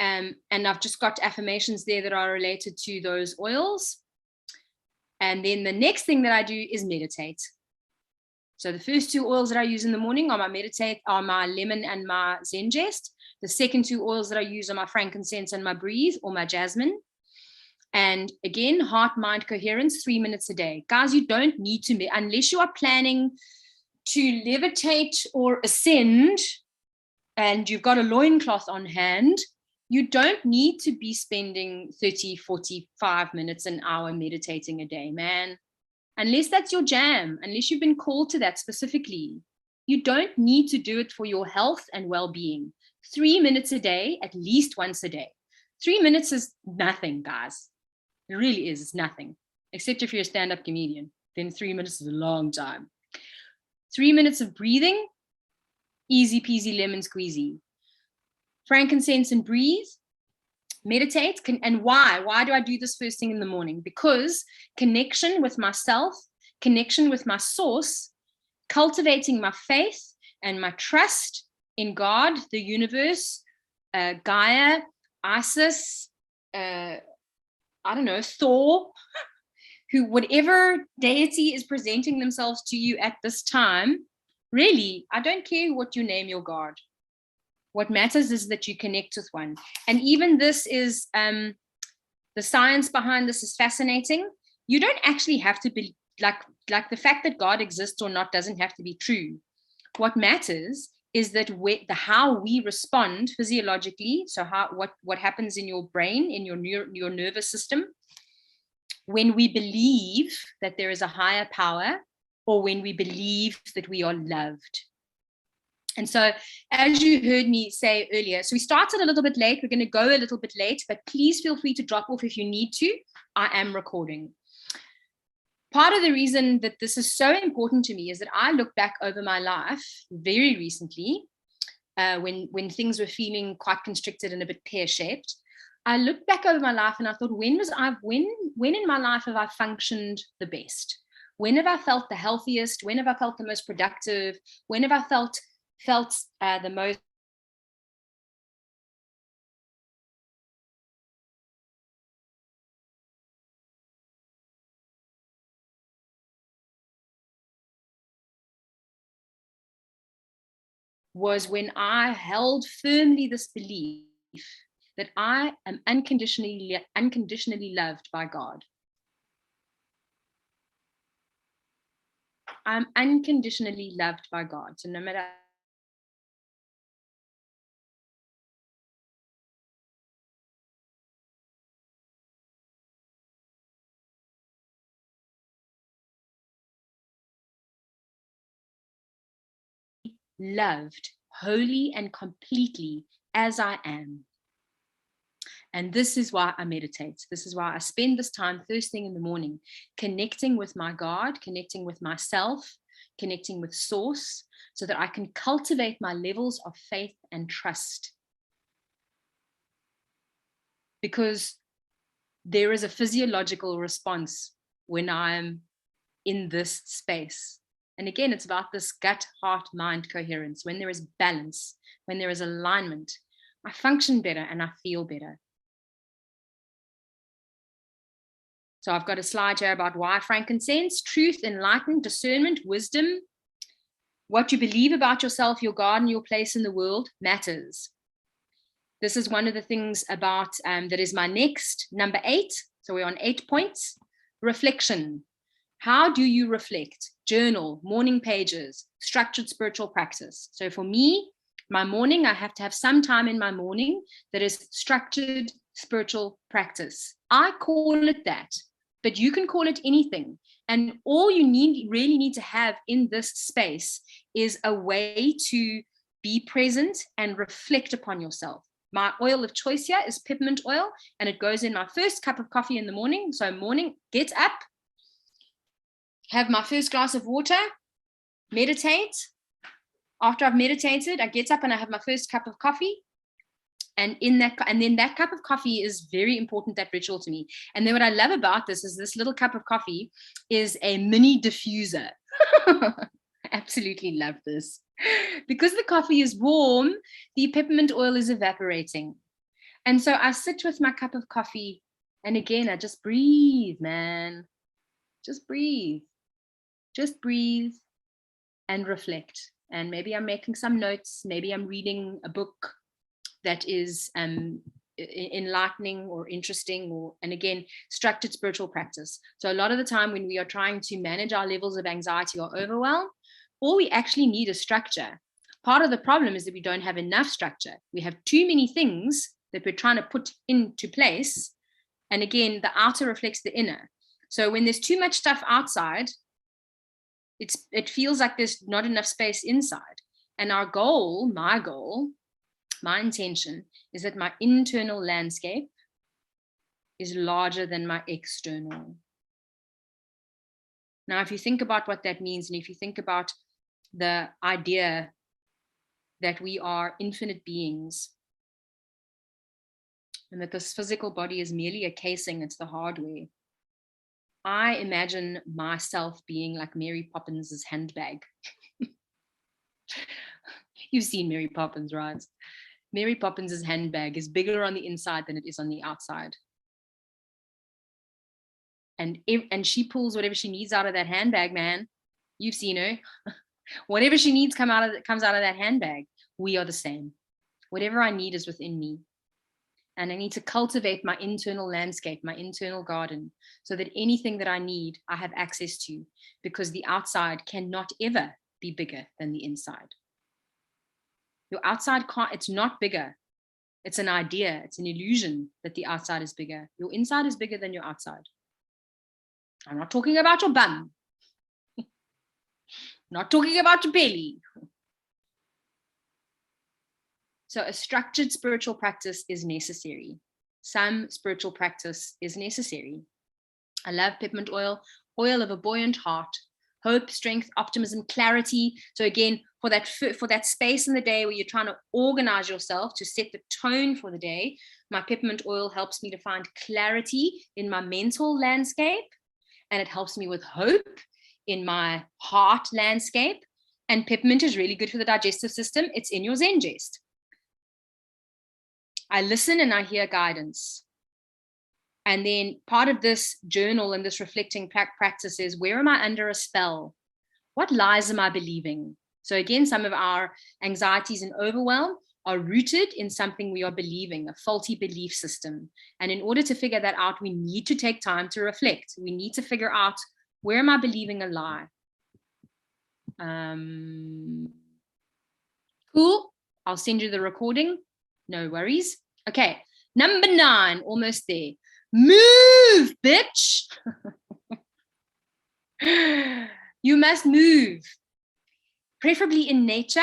and I've just got affirmations there that are related to those oils. And then the next thing that I do is meditate. So the first two oils that I use in the morning are my lemon and my Zengest. The second two oils that I use are my frankincense and my breathe, or my jasmine. And again, heart, mind, coherence, 3 minutes a day. Guys, you don't need to, unless you are planning to levitate or ascend and you've got a loincloth on hand, you don't need to be spending 30, 45 minutes, an hour meditating a day, man. Unless that's your jam, unless you've been called to that specifically, you don't need to do it for your health and well-being. 3 minutes a day, at least once a day. 3 minutes is nothing, guys. It really is. It's nothing. Except if you're a stand-up comedian, then 3 minutes is a long time. 3 minutes of breathing, easy peasy lemon squeezy. Frankincense and breathe. Meditate. And why do I do this first thing in the morning? Because connection with myself, connection with my source, cultivating my faith and my trust in God, the universe, Gaia, Isis, I don't know, Thor, whatever deity is presenting themselves to you at this time. Really, I don't care what you name your God. What matters is that you connect with one. And even this is, the science behind this is fascinating. You don't actually have to be, like the fact that God exists or not doesn't have to be true. What matters is that how we respond physiologically, so what happens in your brain, in your nervous system, when we believe that there is a higher power, or when we believe that we are loved. And so, as you heard me say earlier, so we started a little bit late. We're going to go a little bit late, but please feel free to drop off if you need to. I am recording. Part of the reason that this is so important to me is that I look back over my life very recently, when things were feeling quite constricted and a bit pear-shaped. I looked back over my life and I thought, when in my life have I functioned the best? When have I felt the healthiest? When have I felt the most productive? When have I felt the most was when I held firmly this belief that I am unconditionally loved by God. I'm unconditionally loved by God. So no matter loved, wholly and completely as I am. And this is why I meditate. This is why I spend this time first thing in the morning, connecting with my God, connecting with myself, connecting with source, so that I can cultivate my levels of faith and trust. Because there is a physiological response when I'm in this space. And again, it's about this gut, heart, mind coherence. When there is balance, when there is alignment, I function better and I feel better. So I've got a slide here about why frankincense: truth, enlightenment, discernment, wisdom. What you believe about yourself, your God, and your place in the world matters. This is one of the things about that is my next, number 8. So we're on 8 points. Reflection. How do you reflect? Journal, morning pages, structured spiritual practice. So for me, my morning, I have to have some time in my morning that is structured spiritual practice. I call it that, but you can call it anything. And all you really need to have in this space is a way to be present and reflect upon yourself. My oil of choice here is peppermint oil, and it goes in my first cup of coffee in the morning. So morning, get up, have my first glass of water, meditate. After I've meditated, I get up and I have my first cup of coffee. And then that cup of coffee is very important, that ritual to me. And then what I love about this is this little cup of coffee is a mini diffuser. I absolutely love this. Because the coffee is warm, the peppermint oil is evaporating. And so I sit with my cup of coffee, and again, I just breathe, man. Just breathe. Just breathe and reflect. And maybe I'm making some notes. Maybe I'm reading a book that is enlightening or interesting, and again, structured spiritual practice. So a lot of the time when we are trying to manage our levels of anxiety or overwhelm, all we actually need is structure. Part of the problem is that we don't have enough structure. We have too many things that we're trying to put into place. And again, the outer reflects the inner. So when there's too much stuff outside, it feels like there's not enough space inside. And our goal, my intention is that my internal landscape is larger than my external. Now, if you think about what that means, and if you think about the idea that we are infinite beings, and that this physical body is merely a casing, it's the hardware. I imagine myself being like Mary Poppins' handbag. You've seen Mary Poppins, right? Mary Poppins' handbag is bigger on the inside than it is on the outside. And she pulls whatever she needs out of that handbag, man. You've seen her. Whatever she needs comes out of that handbag. We are the same. Whatever I need is within me. And I need to cultivate my internal landscape, my internal garden, so that anything that I need, I have access to, because the outside cannot ever be bigger than the inside. Your outside it's not bigger. It's an idea. It's an illusion that the outside is bigger. Your inside is bigger than your outside. I'm not talking about your bum. Not talking about your belly. So a structured spiritual practice is necessary. Some spiritual practice is necessary. I love peppermint oil, oil of a buoyant heart, hope, strength, optimism, clarity. So again, for that space in the day where you're trying to organize yourself to set the tone for the day, my peppermint oil helps me to find clarity in my mental landscape, and it helps me with hope in my heart landscape. And peppermint is really good for the digestive system. It's in your Zengest. I listen and I hear guidance. And then part of this journal and this reflecting practice is, where am I under a spell? What lies am I believing? So again, some of our anxieties and overwhelm are rooted in something we are believing, a faulty belief system. And in order to figure that out, we need to take time to reflect. We need to figure out, where am I believing a lie? Cool. I'll send you the recording. No worries. Okay. Number 9, almost there. Move, bitch. You must move, preferably in nature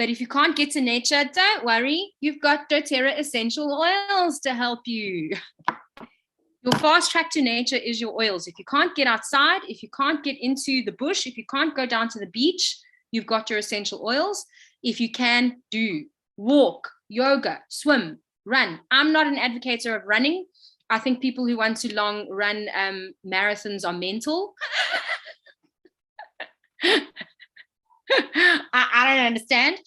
But if you can't get to nature, don't worry. You've got doTERRA essential oils to help you. Your fast track to nature is your oils. If you can't get outside, if you can't get into the bush, if you can't go down to the beach, you've got your essential oils. If you can, do walk, yoga, swim, run. I'm not an advocate of running. I think people who want to long run marathons are mental. I don't understand.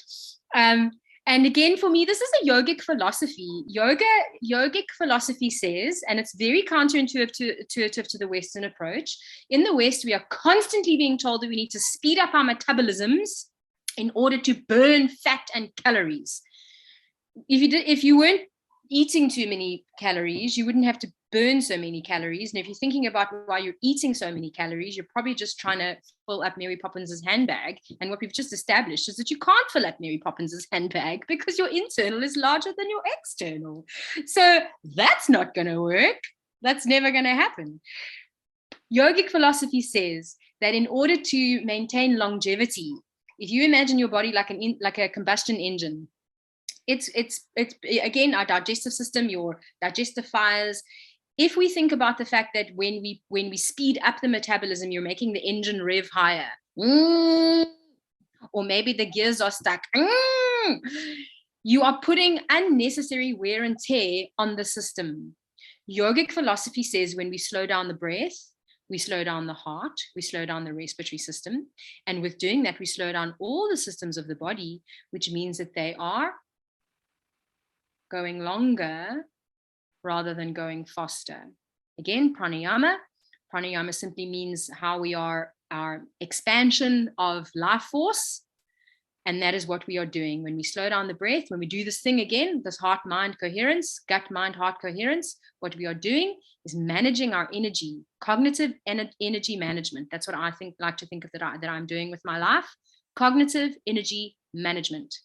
And again, for me, this is a yogic philosophy. Yogic philosophy says, and it's very counterintuitive to the Western approach. In the West, we are constantly being told that we need to speed up our metabolisms in order to burn fat and calories. If you weren't eating too many calories, you wouldn't have to burn so many calories. And if you're thinking about why you're eating so many calories, you're probably just trying to fill up Mary Poppins's handbag. And what we've just established is that you can't fill up Mary Poppins's handbag because your internal is larger than your external. So that's not going to work. That's never going to happen. Yogic philosophy says that in order to maintain longevity, if you imagine your body like a combustion engine, it's again our digestive system, your digestive fires. If we think about the fact that when we speed up the metabolism, you're making the engine rev higher, or maybe the gears are stuck, you are putting unnecessary wear and tear on the system. Yogic philosophy says when we slow down the breath, we slow down the heart, we slow down the respiratory system, and with doing that, we slow down all the systems of the body, which means that they are going longer rather than going faster. Again, pranayama. Pranayama simply means how we are, our expansion of life force. And that is what we are doing. When we slow down the breath, when we do this thing again, this heart-mind coherence, gut-mind-heart coherence, what we are doing is managing our energy, cognitive energy management. That's what I like to think of that I'm doing with my life. Cognitive energy management.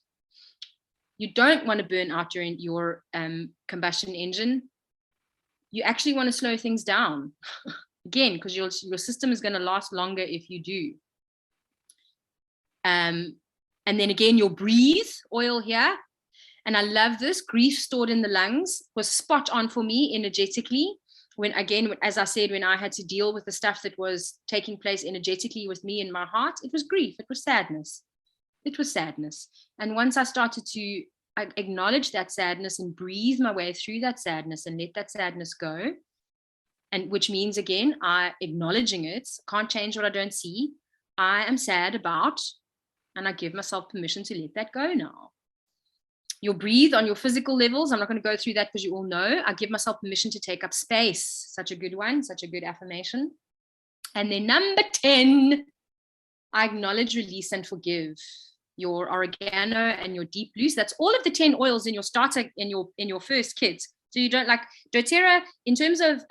You don't want to burn out your combustion engine. You actually want to slow things down. Again, because your system is going to last longer if you do. And then again, your breathe oil here. And I love this. Grief stored in the lungs was spot on for me energetically. As I said, when I had to deal with the stuff that was taking place energetically with me in my heart, it was grief. It was sadness. It was sadness. And once I started to acknowledge that sadness and breathe my way through that sadness and let that sadness go, and which means, again, acknowledging it, can't change what I don't see. I am sad about, and I give myself permission to let that go now. You'll breathe on your physical levels. I'm not going to go through that because you all know. I give myself permission to take up space. Such a good one, such a good affirmation. And then number 10, I acknowledge, release, and forgive. Your oregano and your deep blue. So that's all of the 10 oils in your starter, in your first kit. So you don't like doTERRA in terms of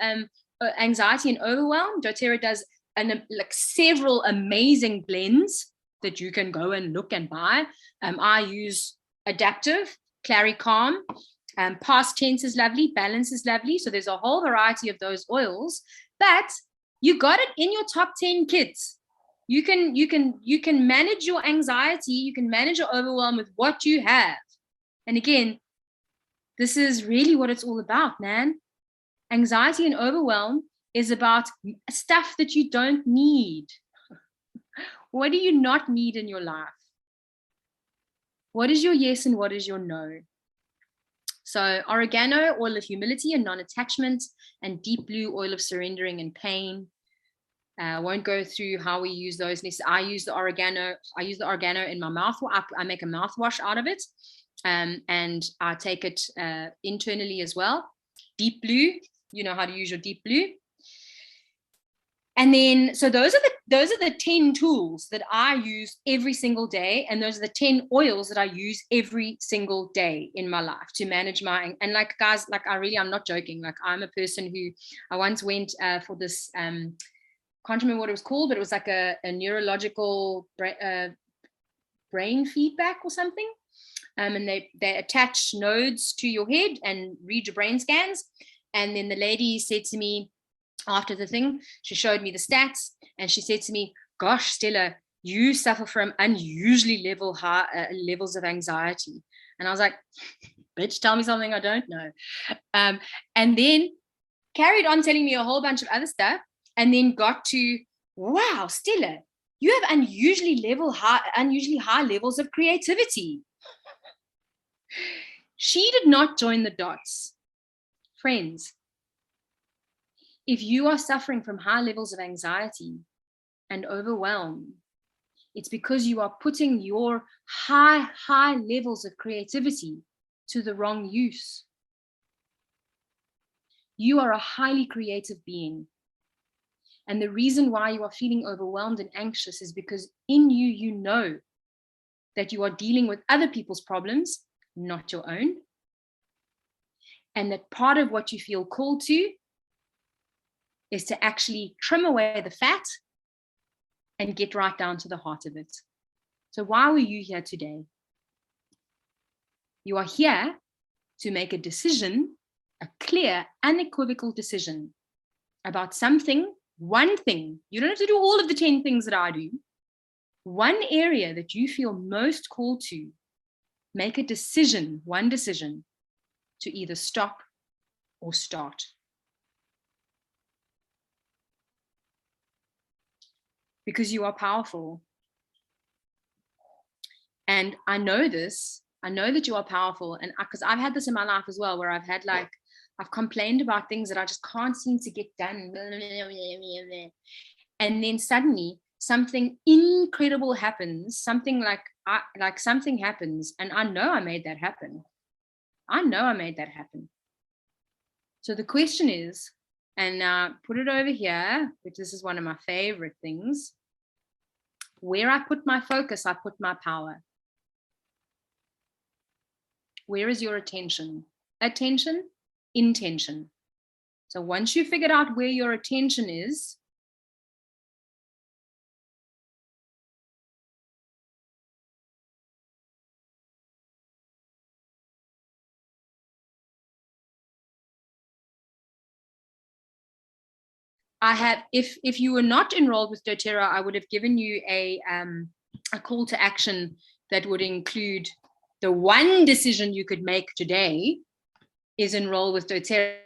anxiety and overwhelm. doTERRA does like several amazing blends that you can go and look and buy. I use adaptive, clary calm, past tense is lovely, balance is lovely. So there's a whole variety of those oils, but you got it in your top 10 kits. You can manage your anxiety, you can manage your overwhelm with what you have. And again, this is really what it's all about, man. Anxiety and overwhelm is about stuff that you don't need. What do you not need in your life? What is your yes and what is your no? So oregano, oil of humility and non-attachment, and deep blue, oil of surrendering and pain. I won't go through how we use those. I use the oregano in my mouthwash. I make a mouthwash out of it, and I take it internally as well. Deep blue, you know how to use your deep blue. And then, so those are the 10 tools that I use every single day, and those are the 10 oils that I use every single day in my life to manage my. And like guys, like I'm not joking. Like I'm a person who I once went for this. Can't remember what it was called, but it was like a neurological brain feedback or something. And they attach nodes to your head and read your brain scans. And then the lady said to me after the thing, she showed me the stats, and she said to me, "Gosh, Stella, you suffer from unusually levels of anxiety. And I was like, bitch, tell me something I don't know. And then carried on telling me a whole bunch of other stuff, and then got to, wow, Stella, you have unusually high levels of creativity. She did not join the dots. Friends, if you are suffering from high levels of anxiety and overwhelm, it's because you are putting your high levels of creativity to the wrong use. You are a highly creative being. And the reason why you are feeling overwhelmed and anxious is because in you, you know that you are dealing with other people's problems, not your own. And that part of what you feel called to is to actually trim away the fat and get right down to the heart of it. So why were you here today? You are here to make a decision, a clear, unequivocal decision about something, one thing. You don't have to do all of the 10 things that I do. One area that you feel most called to, make a decision, one decision, to either stop or start. Because you are powerful. And I know this. I know that you are powerful. And because I've had this in my life as well, where I've complained about things that I just can't seem to get done. And then suddenly something incredible happens, something something happens. And I know I made that happen. I know I made that happen. So the question is, and put it over here, which this is one of my favorite things. Where I put my focus, I put my power. Where is your attention? Attention, intention. So once you figured out where your attention is, if you were not enrolled with doTERRA, I would have given you a call to action that would include the one decision you could make today is enroll with doTERRA.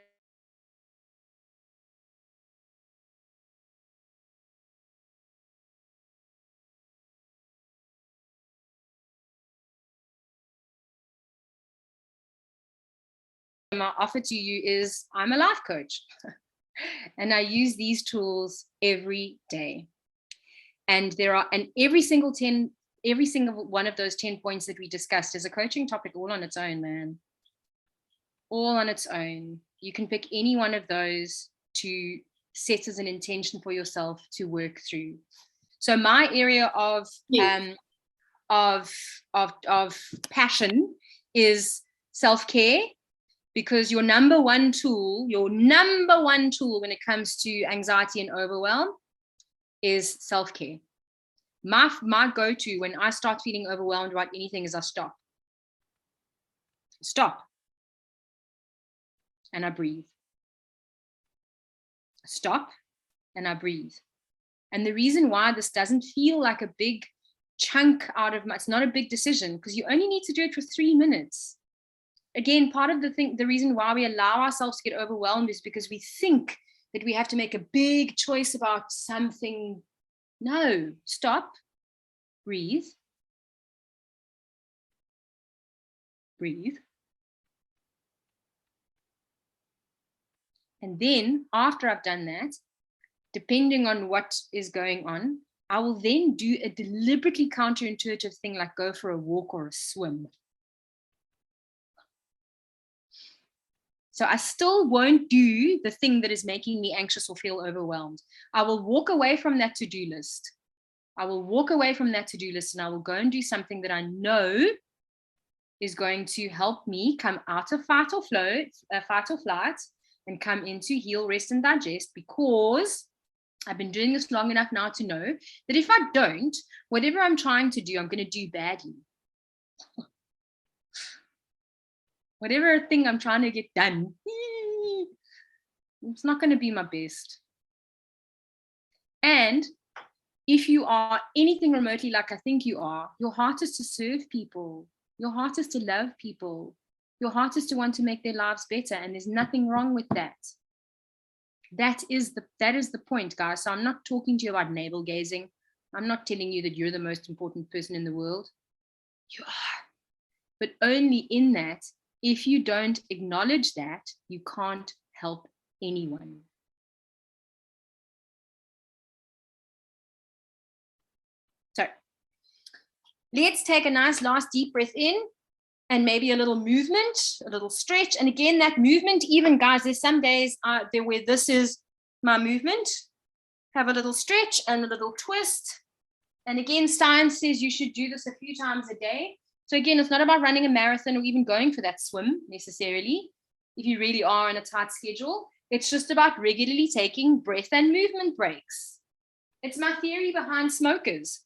My offer to you is I'm a life coach and I use these tools every day. And every single one of those 10 points that we discussed is a coaching topic all on its own, man. All on its own. You can pick any one of those to set as an intention for yourself to work through. So my area of passion is self-care, because your number one tool when it comes to anxiety and overwhelm is self-care. My go-to when I start feeling overwhelmed about anything is I stop. And I breathe. Stop and I breathe. And the reason why this doesn't feel like a big chunk it's not a big decision, because you only need to do it for 3 minutes. Again, part of the reason why we allow ourselves to get overwhelmed is because we think that we have to make a big choice about something. No, stop, breathe, breathe. And then after I've done that, depending on what is going on, I will then do a deliberately counterintuitive thing like go for a walk or a swim. So I still won't do the thing that is making me anxious or feel overwhelmed. I will walk away from that to-do list. And I will go and do something that I know is going to help me come out of fight or flight, and come into heal, rest, and digest, because I've been doing this long enough now to know that if I don't, whatever I'm trying to do, I'm going to do badly. Whatever thing I'm trying to get done, it's not going to be my best. And if you are anything remotely like I think you are, your heart is to serve people. Your heart is to love people. Your heart is to want to make their lives better. And there's nothing wrong with that. That is the point, guys. So I'm not talking to you about navel gazing. I'm not telling you that you're the most important person in the world. You are. But only in that, if you don't acknowledge that, you can't help anyone. So let's take a nice last deep breath in, and maybe a little movement, a little stretch. And again, that movement, even guys, there's some days there where this is my movement. Have a little stretch and a little twist. And again, science says you should do this a few times a day. So again, it's not about running a marathon or even going for that swim necessarily, if you really are on a tight schedule. It's just about regularly taking breath and movement breaks. It's my theory behind smokers.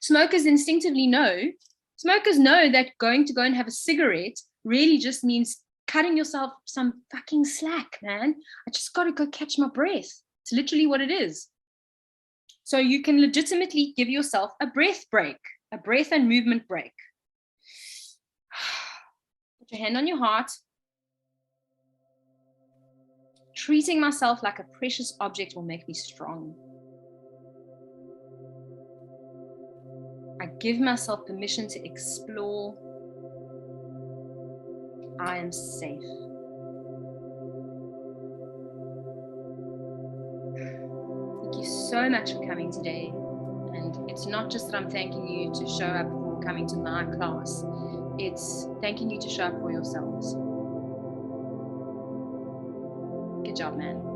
Smokers instinctively know, smokers know that going to go and have a cigarette really just means cutting yourself some fucking slack, man. I just got to go catch my breath. It's literally what it is. So you can legitimately give yourself a breath break, a breath and movement break. Put your hand on your heart. Treating myself like a precious object will make me strong. I give myself permission to explore. I am safe. Thank you so much for coming today. And it's not just that I'm thanking you to show up for coming to my class. It's thanking you to show up for yourselves. Good job, man.